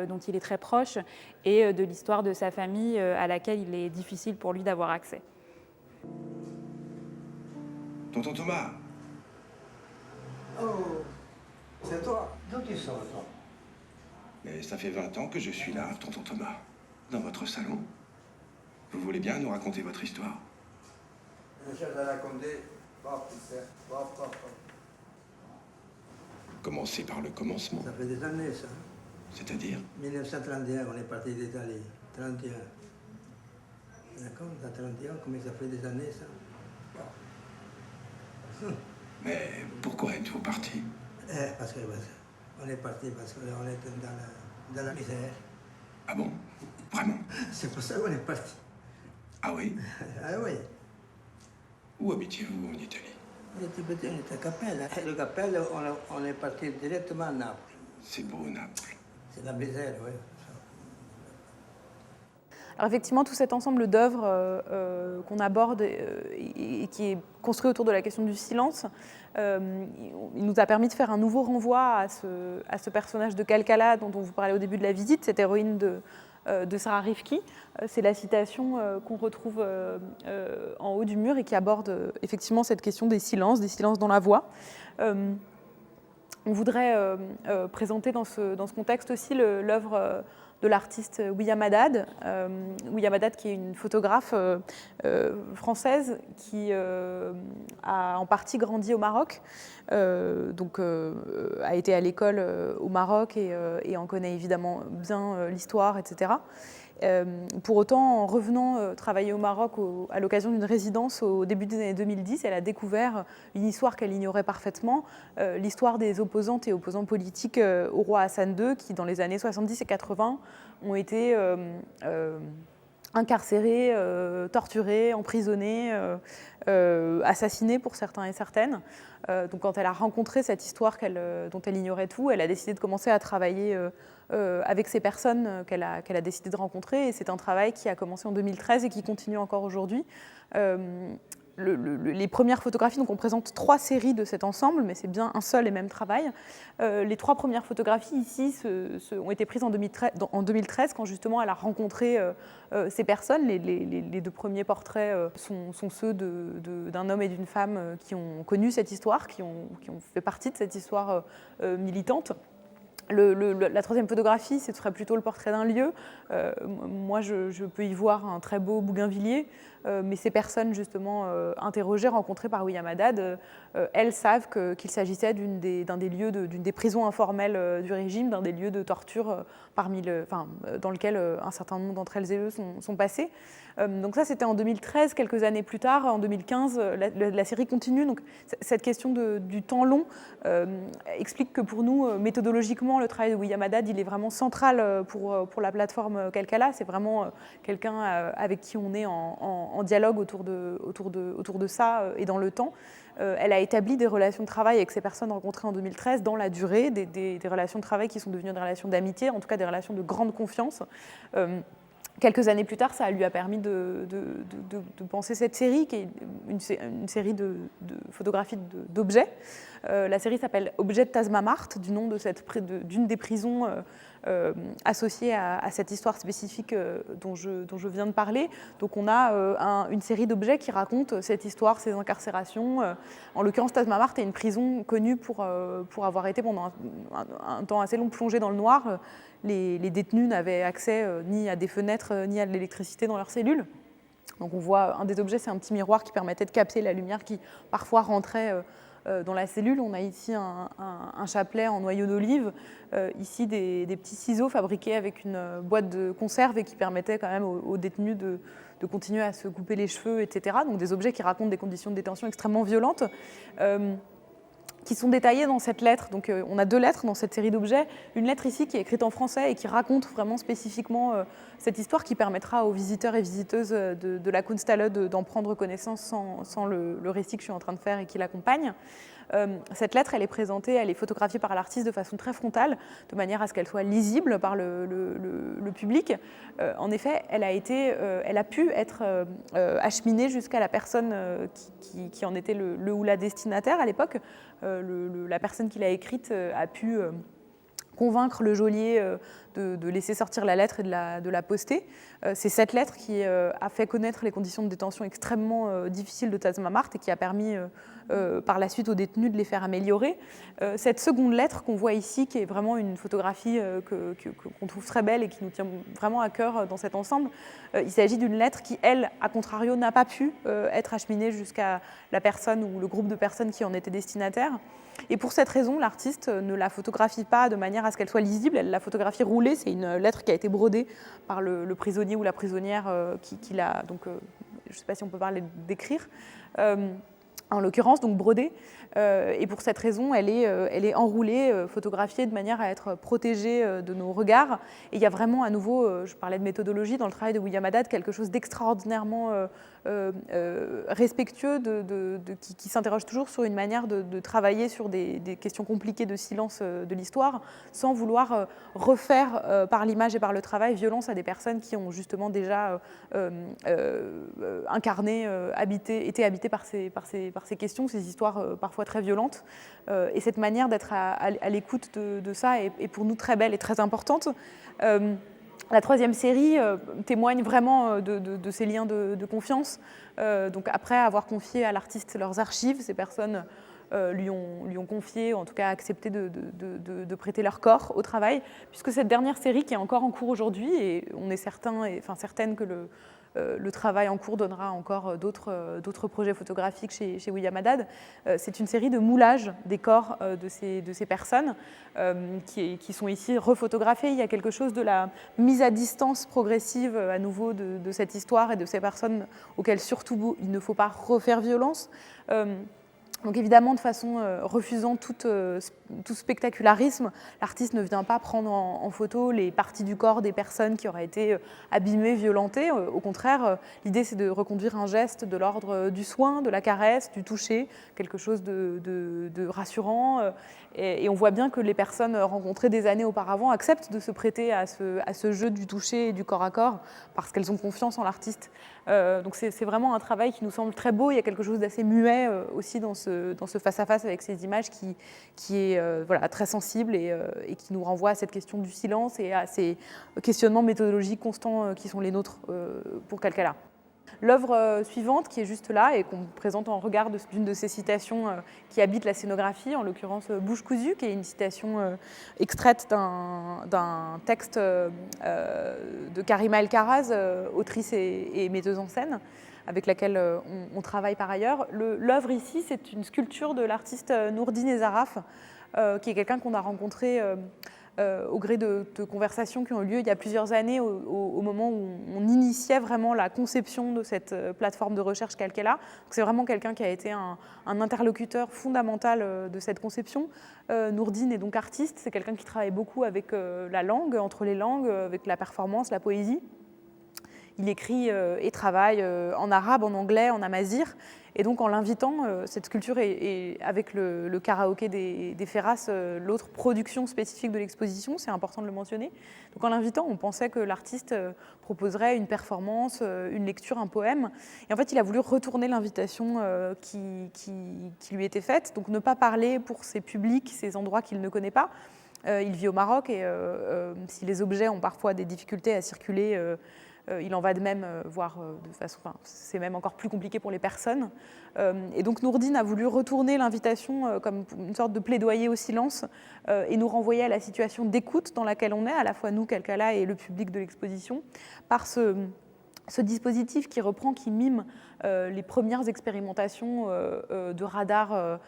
dont il est très proche, et de l'histoire de sa famille à laquelle il est difficile pour lui d'avoir accès. Tonton Thomas. Oh, c'est toi. D'où tu sors, toi? Mais ça fait 20 ans que je suis là, tonton Thomas, dans votre salon. Vous voulez bien nous raconter votre histoire? Je vais la raconter. Commencer par le commencement. Ça fait des années, ça. C'est-à-dire 1931, on est parti d'Italie. 31. D'accord? Dans 31, combien ça fait des années, ça? Bon. Mais pourquoi êtes-vous parti? Parce qu'on est parti parce qu'on était dans la misère. Ah bon? Vraiment? C'est pour ça qu'on est parti. Ah oui? Ah oui. Où habitiez-vous en Italie? On était à Capelle. Le Capelle, on est parti directement à Naples. C'est beau, Naples. C'est la misère, oui. Alors effectivement, tout cet ensemble d'œuvres qu'on aborde et qui est construit autour de la question du silence, il nous a permis de faire un nouveau renvoi à ce personnage de Kalkala dont on vous parlait au début de la visite, cette héroïne de Sarah Rifki. C'est la citation qu'on retrouve en haut du mur et qui aborde effectivement cette question des silences dans la voix. On voudrait présenter dans ce contexte aussi l'œuvre de l'artiste William Haddad. William Haddad qui est une photographe française qui a en partie grandi au Maroc, donc a été à l'école au Maroc et en connaît évidemment bien l'histoire, etc. Pour autant, en revenant travailler au Maroc à l'occasion d'une résidence au début des années 2010, elle a découvert une histoire qu'elle ignorait parfaitement, l'histoire des opposantes et opposants politiques au roi Hassan II, qui dans les années 70 et 80 ont été incarcérés, torturés, emprisonnés, assassinés pour certains et certaines. Donc quand elle a rencontré cette histoire dont elle ignorait tout, elle a décidé de commencer à travailler avec ces personnes qu'elle a décidé de rencontrer. Et c'est un travail qui a commencé en 2013 et qui continue encore aujourd'hui. Les premières photographies, donc on présente 3 séries de cet ensemble, mais c'est bien un seul et même travail. Les 3 premières photographies ici ont été prises en 2013 quand justement elle a rencontré ces personnes. Les 2 premiers portraits sont ceux d'un homme et d'une femme qui ont connu cette histoire, qui ont fait partie de cette histoire militante. La 3e photographie, ce serait plutôt le portrait d'un lieu. Moi, je peux y voir un très beau bougainvillier, mais ces personnes justement interrogées, rencontrées par William Haddad, elles savent qu'il s'agissait d'une des prisons informelles du régime, d'un des lieux de torture dans lequel un certain nombre d'entre elles et eux sont passés. Donc ça, c'était en 2013. Quelques années plus tard, en 2015, la série continue. Donc cette question du temps long explique que pour nous, méthodologiquement, le travail de William Haddad, il est vraiment central pour la plateforme Kalkala. C'est vraiment quelqu'un avec qui on est en dialogue autour de ça et dans le temps. Elle a établi des relations de travail avec ces personnes rencontrées en 2013 dans la durée, des relations de travail qui sont devenues des relations d'amitié, en tout cas des relations de grande confiance. Quelques années plus tard, ça lui a permis de penser cette série, qui est une série de photographies d'objets. La série s'appelle Objets de Tazmamart, du nom d'une des prisons associées à cette histoire spécifique dont je viens de parler. Donc on a une série d'objets qui racontent cette histoire, ces incarcérations. En l'occurrence, Tazmamart est une prison connue pour avoir été pendant un temps assez long plongée dans le noir. Les détenus n'avaient accès ni à des fenêtres ni à de l'électricité dans leurs cellules. Donc on voit un des objets, c'est un petit miroir qui permettait de capter la lumière qui parfois rentrait dans la cellule. On a ici un chapelet en noyau d'olive, ici des petits ciseaux fabriqués avec une boîte de conserve et qui permettaient quand même aux détenus de continuer à se couper les cheveux, etc. Donc des objets qui racontent des conditions de détention extrêmement violentes. Qui sont détaillées dans cette lettre. Donc on a 2 lettres dans cette série d'objets. Une lettre ici qui est écrite en français et qui raconte vraiment spécifiquement cette histoire, qui permettra aux visiteurs et visiteuses de la Kunsthalle d'en prendre connaissance sans le récit que je suis en train de faire et qui l'accompagne. Cette lettre, elle est présentée, elle est photographiée par l'artiste de façon très frontale, de manière à ce qu'elle soit lisible par le public. En effet, elle a pu être acheminée jusqu'à la personne qui en était le ou la destinataire à l'époque. La personne qui l'a écrite a pu convaincre le geôlier de laisser sortir la lettre et de la poster. C'est cette lettre qui a fait connaître les conditions de détention extrêmement difficiles de Tazma Mart et qui a permis par la suite aux détenus de les faire améliorer. Cette seconde lettre qu'on voit ici, qui est vraiment une photographie qu'on trouve très belle et qui nous tient vraiment à cœur dans cet ensemble, il s'agit d'une lettre qui, elle, à contrario, n'a pas pu être acheminée jusqu'à la personne ou le groupe de personnes qui en étaient destinataires. Et pour cette raison, l'artiste ne la photographie pas de manière à ce qu'elle soit lisible, elle la photographie roulée. C'est une lettre qui a été brodée par le prisonnier ou la prisonnière qui l'a, donc je ne sais pas si on peut parler d'écrire, en l'occurrence, donc brodée. Et pour cette raison, elle est enroulée, photographiée de manière à être protégée de nos regards. Et il y a vraiment, à nouveau, je parlais de méthodologie, dans le travail de William Haddad, quelque chose d'extraordinairement respectueux, qui s'interroge toujours sur une manière de travailler sur des questions compliquées de silence de l'histoire, sans vouloir refaire par l'image et par le travail violence à des personnes qui ont justement déjà incarné, été habitées par ces questions, ces histoires parfois très violentes. Et cette manière d'être à l'écoute de ça est pour nous très belle et très importante. La troisième série témoigne vraiment de ces liens de confiance. Donc après avoir confié à l'artiste leurs archives, ces personnes lui ont confié, ou en tout cas accepté de prêter leur corps au travail, puisque cette dernière série qui est encore en cours aujourd'hui, et on est certaine que le travail en cours donnera encore d'autres projets photographiques chez William Haddad. C'est une série de moulages des corps de ces personnes qui sont ici refotographiées. Il y a quelque chose de la mise à distance progressive à nouveau de cette histoire et de ces personnes auxquelles surtout il ne faut pas refaire violence. Donc évidemment, de façon refusant tout spectacularisme, l'artiste ne vient pas prendre en photo les parties du corps des personnes qui auraient été abîmées, violentées. Au contraire, l'idée c'est de reconduire un geste de l'ordre du soin, de la caresse, du toucher, quelque chose de rassurant. Et on voit bien que les personnes rencontrées des années auparavant acceptent de se prêter à ce jeu du toucher et du corps à corps parce qu'elles ont confiance en l'artiste. Donc c'est vraiment un travail qui nous semble très beau. Il y a quelque chose d'assez muet aussi dans ce face-à-face avec ces images qui est très sensible et qui nous renvoie à cette question du silence et à ces questionnements méthodologiques constants qui sont les nôtres pour Kalkala. L'œuvre suivante, qui est juste là et qu'on présente en regard d'une de ces citations qui habite la scénographie, en l'occurrence Bouche cousue, qui est une citation extraite d'un texte de Karima El-Karaz, autrice et metteuse en scène, avec laquelle on travaille par ailleurs. L'œuvre ici, c'est une sculpture de l'artiste Nourdine Ezaraf, qui est quelqu'un qu'on a rencontré au gré de conversations qui ont eu lieu il y a plusieurs années, au moment où on initiait vraiment la conception de cette plateforme de recherche Kalkala. C'est vraiment quelqu'un qui a été un interlocuteur fondamental de cette conception. Nourdine est donc artiste, c'est quelqu'un qui travaille beaucoup avec la langue, entre les langues, avec la performance, la poésie. Il écrit et travaille en arabe, en anglais, en amazigh. Et donc en l'invitant, cette sculpture est avec le karaoké des Ferras, l'autre production spécifique de l'exposition, c'est important de le mentionner. Donc en l'invitant, on pensait que l'artiste proposerait une performance, une lecture, un poème. Et en fait, il a voulu retourner l'invitation qui lui était faite, donc ne pas parler pour ces publics, ces endroits qu'il ne connaît pas. Il vit au Maroc et si les objets ont parfois des difficultés à circuler, il en va de même, voire de façon, c'est même encore plus compliqué pour les personnes. Et donc Nourdine a voulu retourner l'invitation comme une sorte de plaidoyer au silence et nous renvoyer à la situation d'écoute dans laquelle on est, à la fois nous, Kalkala, et le public de l'exposition, par ce dispositif qui reprend, qui mime les premières expérimentations de radars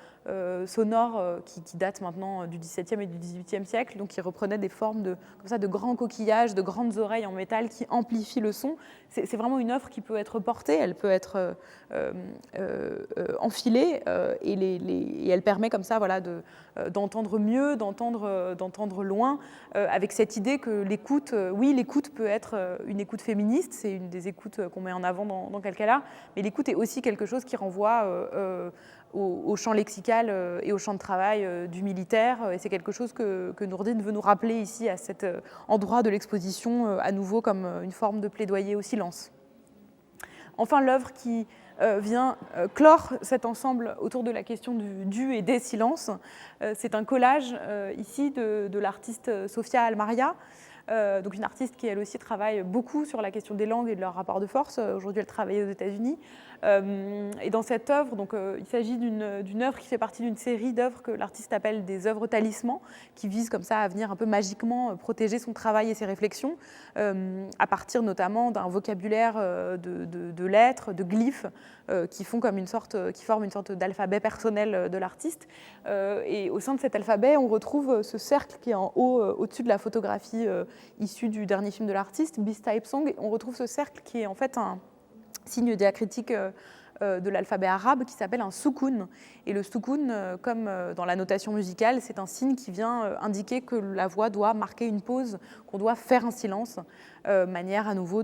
sonores qui datent maintenant du XVIIe et du XVIIIe siècle, donc qui reprenaient des formes de grands coquillages, de grandes oreilles en métal qui amplifient le son. C'est vraiment une œuvre qui peut être portée, elle peut être enfilée et elle permet comme ça d'entendre mieux, d'entendre loin, avec cette idée que l'écoute, oui, l'écoute peut être une écoute féministe, c'est une des écoutes qu'on met en avant dans Kalkala, mais l'écoute est aussi quelque chose qui renvoie au champ lexical et au champ de travail du militaire, et c'est quelque chose que Nourdine veut nous rappeler ici à cet endroit de l'exposition, à nouveau comme une forme de plaidoyer au silence. Enfin, l'œuvre qui vient clore cet ensemble autour de la question du et des silences, c'est un collage ici de l'artiste Sofia Almaria, donc une artiste qui elle aussi travaille beaucoup sur la question des langues et de leur rapport de force. Aujourd'hui, elle travaille aux États-Unis. Et dans cette œuvre, donc, il s'agit d'une œuvre qui fait partie d'une série d'œuvres que l'artiste appelle des œuvres talismans, qui visent comme ça à venir un peu magiquement protéger son travail et ses réflexions, à partir notamment d'un vocabulaire de lettres, de glyphes, qui forment une sorte d'alphabet personnel de l'artiste. Et au sein de cet alphabet, on retrouve ce cercle qui est en haut, au-dessus de la photographie issue du dernier film de l'artiste, Beast Type Song. On retrouve ce cercle qui est en fait un signe diacritique de l'alphabet arabe qui s'appelle un soukoun. Et le soukoun, comme dans la notation musicale, c'est un signe qui vient indiquer que la voix doit marquer une pause, qu'on doit faire un silence, manière à nouveau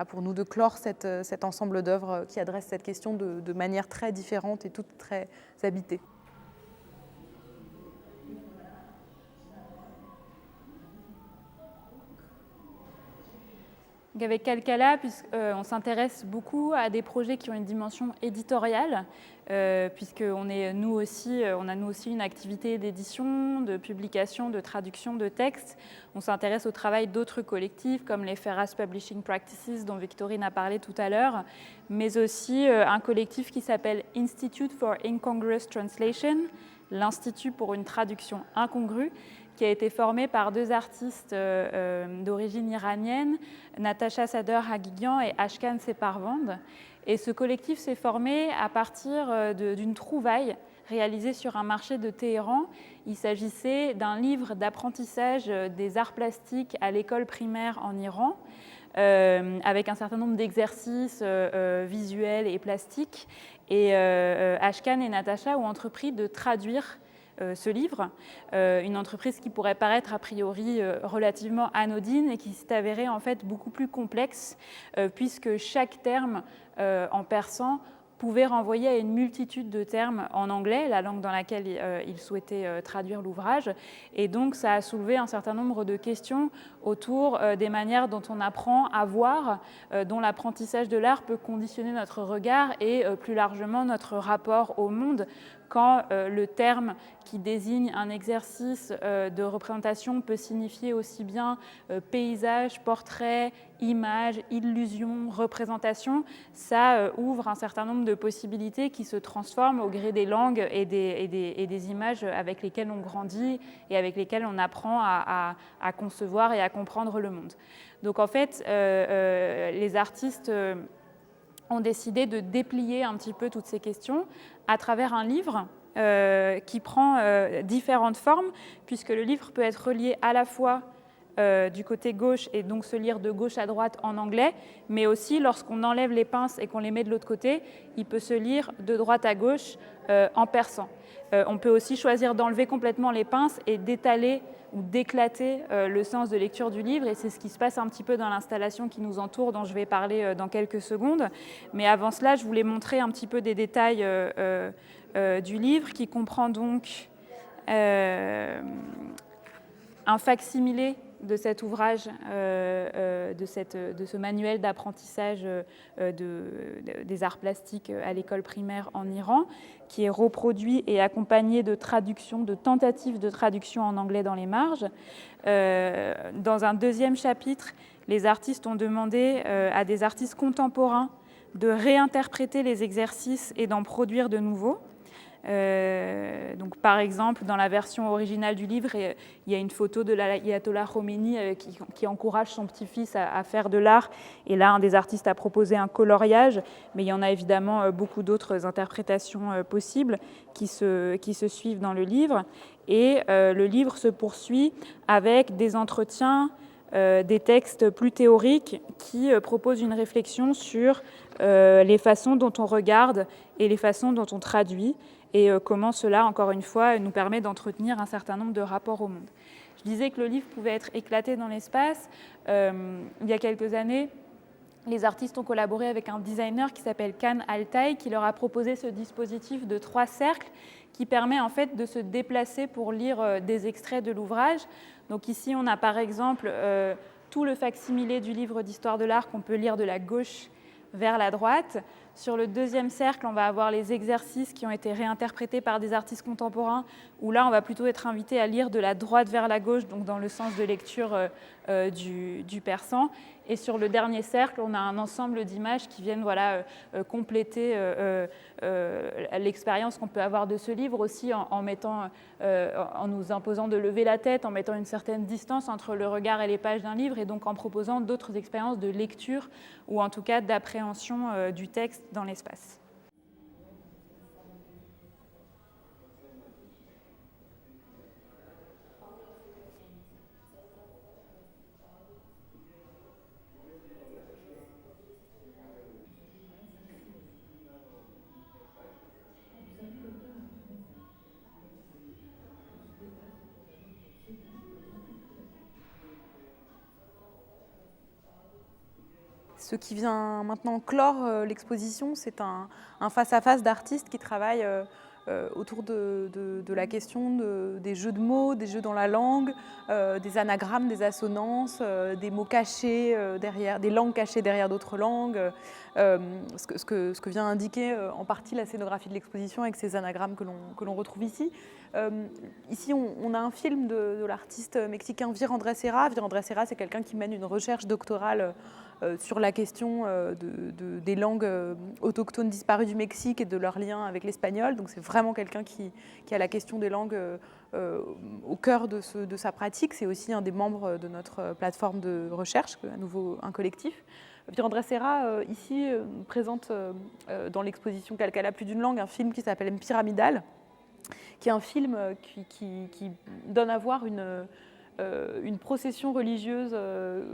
pour nous de clore cet ensemble d'œuvres qui adresse cette question de manière très différente et toute très habitée. Avec Kalkala, on s'intéresse beaucoup à des projets qui ont une dimension éditoriale, puisqu'on a nous aussi une activité d'édition, de publication, de traduction de textes. On s'intéresse au travail d'autres collectifs comme les Ferraz Publishing Practices dont Victorine a parlé tout à l'heure, mais aussi un collectif qui s'appelle Institute for Incongruous Translation, l'Institut pour une traduction incongrue, qui a été formé par deux artistes d'origine iranienne, Natasha Sader-Haghighian et Ashkan Separvand. Et ce collectif s'est formé à partir d'une trouvaille réalisée sur un marché de Téhéran. Il s'agissait d'un livre d'apprentissage des arts plastiques à l'école primaire en Iran, avec un certain nombre d'exercices visuels et plastiques. Et Ashkan et Natasha ont entrepris de traduire ce livre, une entreprise qui pourrait paraître a priori relativement anodine et qui s'est avérée en fait beaucoup plus complexe puisque chaque terme en persan pouvait renvoyer à une multitude de termes en anglais, la langue dans laquelle il souhaitait traduire l'ouvrage. Et donc, ça a soulevé un certain nombre de questions autour des manières dont on apprend à voir, dont l'apprentissage de l'art peut conditionner notre regard et plus largement notre rapport au monde, quand le terme qui désigne un exercice de représentation peut signifier aussi bien paysage, portrait, image, illusion, représentation, ça ouvre un certain nombre de possibilités qui se transforment au gré des langues et des images avec lesquelles on grandit et avec lesquelles on apprend à concevoir et à comprendre le monde. Donc en fait, les artistes ont décidé de déplier un petit peu toutes ces questions à travers un livre qui prend différentes formes, puisque le livre peut être relié à la fois du côté gauche et donc se lire de gauche à droite en anglais, mais aussi lorsqu'on enlève les pinces et qu'on les met de l'autre côté, il peut se lire de droite à gauche en persan. On peut aussi choisir d'enlever complètement les pinces et d'étaler ou d'éclater le sens de lecture du livre, et c'est ce qui se passe un petit peu dans l'installation qui nous entoure, dont je vais parler dans quelques secondes. Mais avant cela, je voulais montrer un petit peu des détails du livre, qui comprend donc un facsimilé de cet ouvrage, de ce manuel d'apprentissage des arts plastiques à l'école primaire en Iran, qui est reproduit et accompagné de traductions, de tentatives de traduction en anglais dans les marges. Dans un deuxième chapitre, les artistes ont demandé à des artistes contemporains de réinterpréter les exercices et d'en produire de nouveaux. Donc, par exemple, dans la version originale du livre, il y a une photo de l'ayatollah Khomeini qui encourage son petit-fils à faire de l'art. Et là, un des artistes a proposé un coloriage, mais il y en a évidemment beaucoup d'autres interprétations possibles qui se suivent dans le livre. Et le livre se poursuit avec des entretiens, des textes plus théoriques qui proposent une réflexion sur les façons dont on regarde et les façons dont on traduit, et comment cela, encore une fois, nous permet d'entretenir un certain nombre de rapports au monde. Je disais que le livre pouvait être éclaté dans l'espace. Il y a quelques années, les artistes ont collaboré avec un designer qui s'appelle Khan Altai, qui leur a proposé ce dispositif de 3 cercles qui permet en fait de se déplacer pour lire des extraits de l'ouvrage. Donc ici, on a par exemple tout le facsimilé du livre d'histoire de l'art qu'on peut lire de la gauche vers la droite. Sur le deuxième cercle, on va avoir les exercices qui ont été réinterprétés par des artistes contemporains, où là, on va plutôt être invité à lire de la droite vers la gauche, donc dans le sens de lecture du persan. Et sur le dernier cercle, on a un ensemble d'images qui viennent compléter l'expérience qu'on peut avoir de ce livre, aussi en nous imposant de lever la tête, en mettant une certaine distance entre le regard et les pages d'un livre, et donc en proposant d'autres expériences de lecture ou en tout cas d'appréhension du texte dans l'espace. Ce qui vient maintenant clore l'exposition, c'est un face-à-face d'artistes qui travaillent autour de la question des jeux de mots, des jeux dans la langue, des anagrammes, des assonances, des mots cachés derrière, des langues cachées derrière d'autres langues, ce que vient indiquer en partie la scénographie de l'exposition avec ces anagrammes que l'on retrouve ici. Ici, on a un film de l'artiste mexicain Vir Andrés Serra. Vir Andrés Serra, c'est quelqu'un qui mène une recherche doctorale sur la question des langues autochtones disparues du Mexique et de leur lien avec l'espagnol. Donc c'est vraiment quelqu'un qui a la question des langues au cœur de sa pratique. C'est aussi un des membres de notre plateforme de recherche, à nouveau un collectif. Vir Andrés Serra, ici, présente dans l'exposition Calcala plus d'une langue un film qui s'appelle Pyramidal, qui est un film qui donne à voir une procession religieuse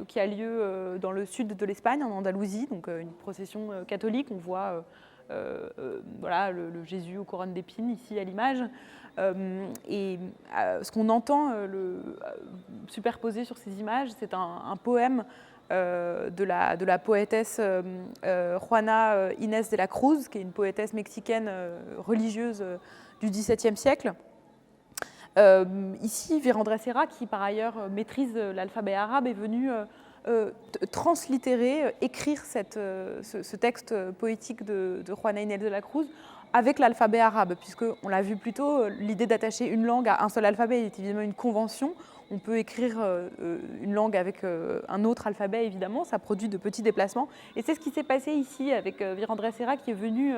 qui a lieu dans le sud de l'Espagne, en Andalousie, donc une procession catholique. On voit voilà, le Jésus aux couronnes d'épines ici à l'image. Et ce qu'on entend superposé sur ces images, c'est un poème de la poétesse Juana Inés de la Cruz, qui est une poétesse mexicaine religieuse du XVIIe siècle. Ici, Vir Andrés Serra, qui par ailleurs maîtrise l'alphabet arabe, est venu translittérer, écrire ce texte poétique de Juana Inés de la Cruz avec l'alphabet arabe, puisqu'on l'a vu plus tôt, l'idée d'attacher une langue à un seul alphabet est évidemment une convention. On peut écrire une langue avec un autre alphabet, évidemment, ça produit de petits déplacements. Et c'est ce qui s'est passé ici avec Vir Andrés Serra, qui est venu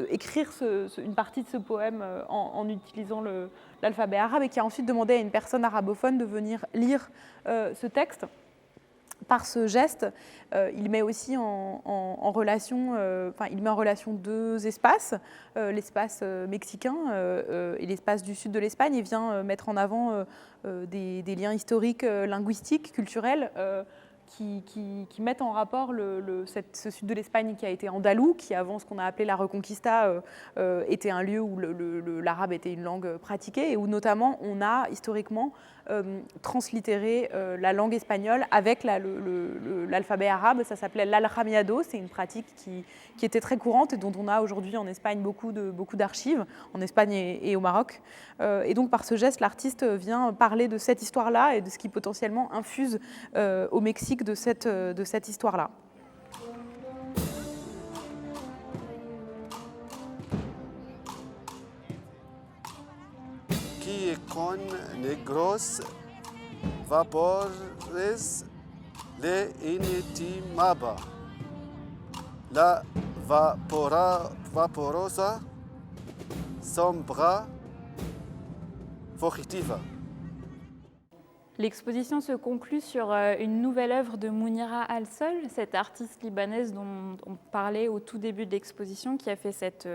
écrire une partie de ce poème en utilisant l'alphabet arabe, et qui a ensuite demandé à une personne arabophone de venir lire ce texte. Par ce geste, il met aussi en relation deux espaces, l'espace mexicain et l'espace du sud de l'Espagne, et vient mettre en avant des liens historiques, linguistiques, culturels, qui mettent en rapport ce sud de l'Espagne qui a été andalou, qui avant ce qu'on a appelé la Reconquista était un lieu où l'arabe était une langue pratiquée, et où notamment on a historiquement translittéré la langue espagnole avec l'alphabet arabe. Ça s'appelait l'Aljamiado, c'est une pratique qui était très courante et dont on a aujourd'hui en Espagne beaucoup d'archives, en Espagne et au Maroc. Et donc par ce geste, l'artiste vient parler de cette histoire-là et de ce qui potentiellement infuse au Mexique de cette histoire-là. Qui con negros vapores le inetimaba, la vaporosa sombra fugitiva. L'exposition se conclut sur une nouvelle œuvre de Mounira Al-Sol, cette artiste libanaise dont on parlait au tout début de l'exposition, qui a fait cette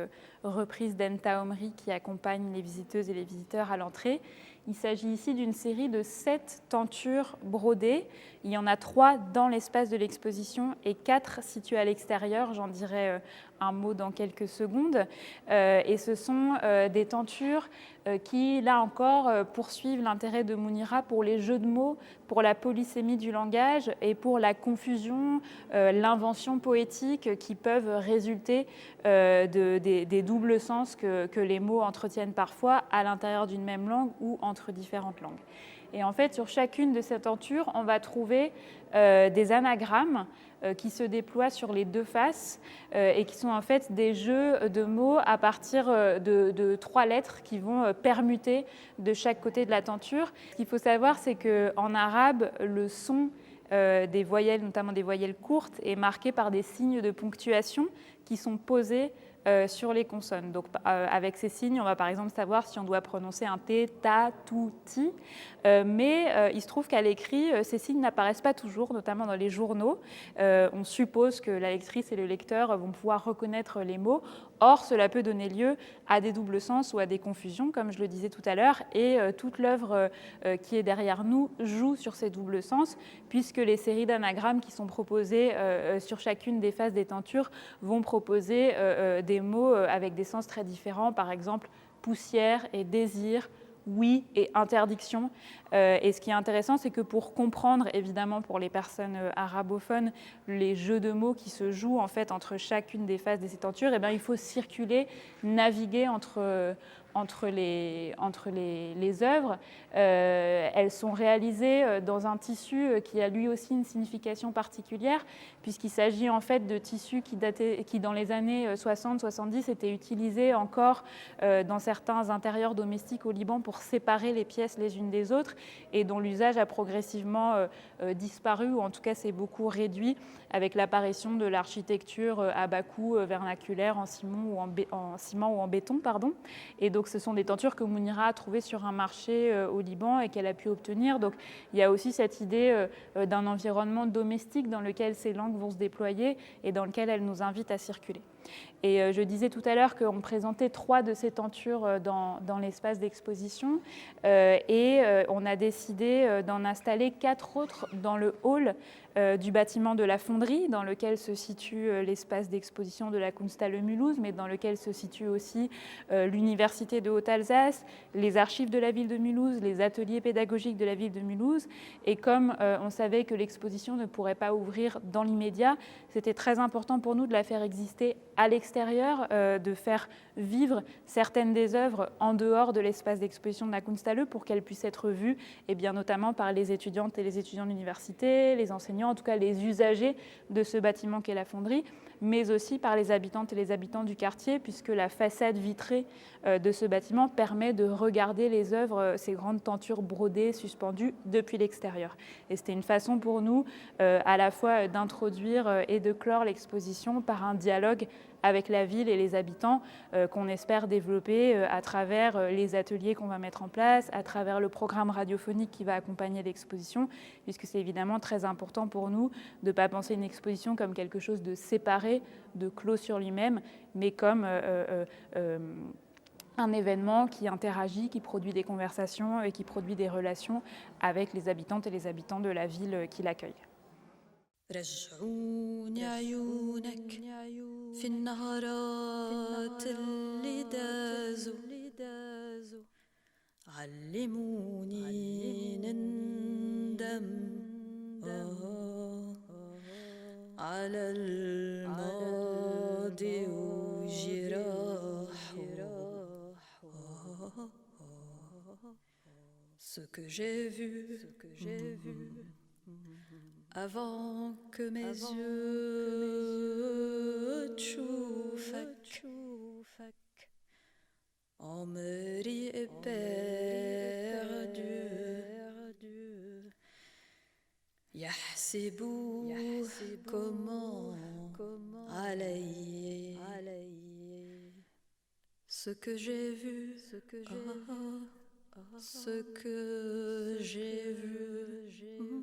reprise d'Enta Omri qui accompagne les visiteuses et les visiteurs à l'entrée. Il s'agit ici d'une série de 7 tentures brodées. Il y en a 3 dans l'espace de l'exposition et 4 situées à l'extérieur. J'en dirai un mot dans quelques secondes. Et ce sont des tentures qui, là encore, poursuivent l'intérêt de Mounira pour les jeux de mots, pour la polysémie du langage et pour la confusion, l'invention poétique qui peuvent résulter des doubles sens que les mots entretiennent parfois à l'intérieur d'une même langue ou entre différentes langues. Et en fait, sur chacune de ces tentures, on va trouver des anagrammes qui se déploient sur les deux faces et qui sont en fait des jeux de mots à partir de 3 lettres qui vont permuter de chaque côté de la tenture. Ce qu'il faut savoir, c'est qu'en arabe, le son des voyelles, notamment des voyelles courtes, est marqué par des signes de ponctuation qui sont posés sur les consonnes. Donc, avec ces signes, on va par exemple savoir si on doit prononcer un T, ta, tout, ti. Mais il se trouve qu'à l'écrit, ces signes n'apparaissent pas toujours, notamment dans les journaux. On suppose que la lectrice et le lecteur vont pouvoir reconnaître les mots. Or, cela peut donner lieu à des doubles sens ou à des confusions, comme je le disais tout à l'heure, et toute l'œuvre qui est derrière nous joue sur ces doubles sens, puisque les séries d'anagrammes qui sont proposées sur chacune des faces des tentures vont proposer des mots avec des sens très différents, par exemple poussière et désir, oui et interdiction. Et ce qui est intéressant, c'est que pour comprendre, évidemment, pour les personnes arabophones, les jeux de mots qui se jouent en fait entre chacune des faces de ces tentures, eh bien, il faut circuler, naviguer entre les œuvres. Elles sont réalisées dans un tissu qui a lui aussi une signification particulière, puisqu'il s'agit en fait de tissus qui dans les années 60-70 étaient utilisés encore dans certains intérieurs domestiques au Liban pour séparer les pièces les unes des autres, et dont l'usage a progressivement disparu, ou en tout cas s'est beaucoup réduit avec l'apparition de l'architecture à bas coût vernaculaire en ciment ou en béton. Et donc ce sont des tentures que Mounira a trouvées sur un marché au Liban et qu'elle a pu obtenir. Donc il y a aussi cette idée d'un environnement domestique dans lequel ces langues vont se déployer et dans lequel elles nous invitent à circuler. Et je disais tout à l'heure qu'on présentait 3 de ces tentures dans l'espace d'exposition et on a décidé d'en installer 4 autres dans le hall du bâtiment de la fonderie, dans lequel se situe l'espace d'exposition de la Kunsthalle Mulhouse, mais dans lequel se situe aussi l'Université de Haute-Alsace, les archives de la ville de Mulhouse, les ateliers pédagogiques de la ville de Mulhouse. Et comme on savait que l'exposition ne pourrait pas ouvrir dans l'immédiat, c'était très important pour nous de la faire exister à l'extérieur, de faire vivre certaines des œuvres en dehors de l'espace d'exposition de la Kunsthalle pour qu'elles puissent être vues, et bien notamment par les étudiantes et les étudiants de l'université, les enseignants, en tout cas les usagers de ce bâtiment qu'est la fonderie, mais aussi par les habitantes et les habitants du quartier, puisque la façade vitrée de ce bâtiment permet de regarder les œuvres, ces grandes tentures brodées, suspendues depuis l'extérieur. Et c'était une façon pour nous à la fois d'introduire et de clore l'exposition par un dialogue avec la ville et les habitants qu'on espère développer à travers les ateliers qu'on va mettre en place, à travers le programme radiophonique qui va accompagner l'exposition, puisque c'est évidemment très important pour nous de ne pas penser une exposition comme quelque chose de séparé, de clos sur lui-même, mais comme un événement qui interagit, qui produit des conversations et qui produit des relations avec les habitantes et les habitants de la ville qui l'accueille. رجعوني عيونك في النهارات اللي دازوا علموني نندم على الماضي وجراحه. Ce que j'ai vu avant que mes yeux تشوفك emmeri et perdu يحسبوا comment علي ce que j'ai vu ce que j'ai vu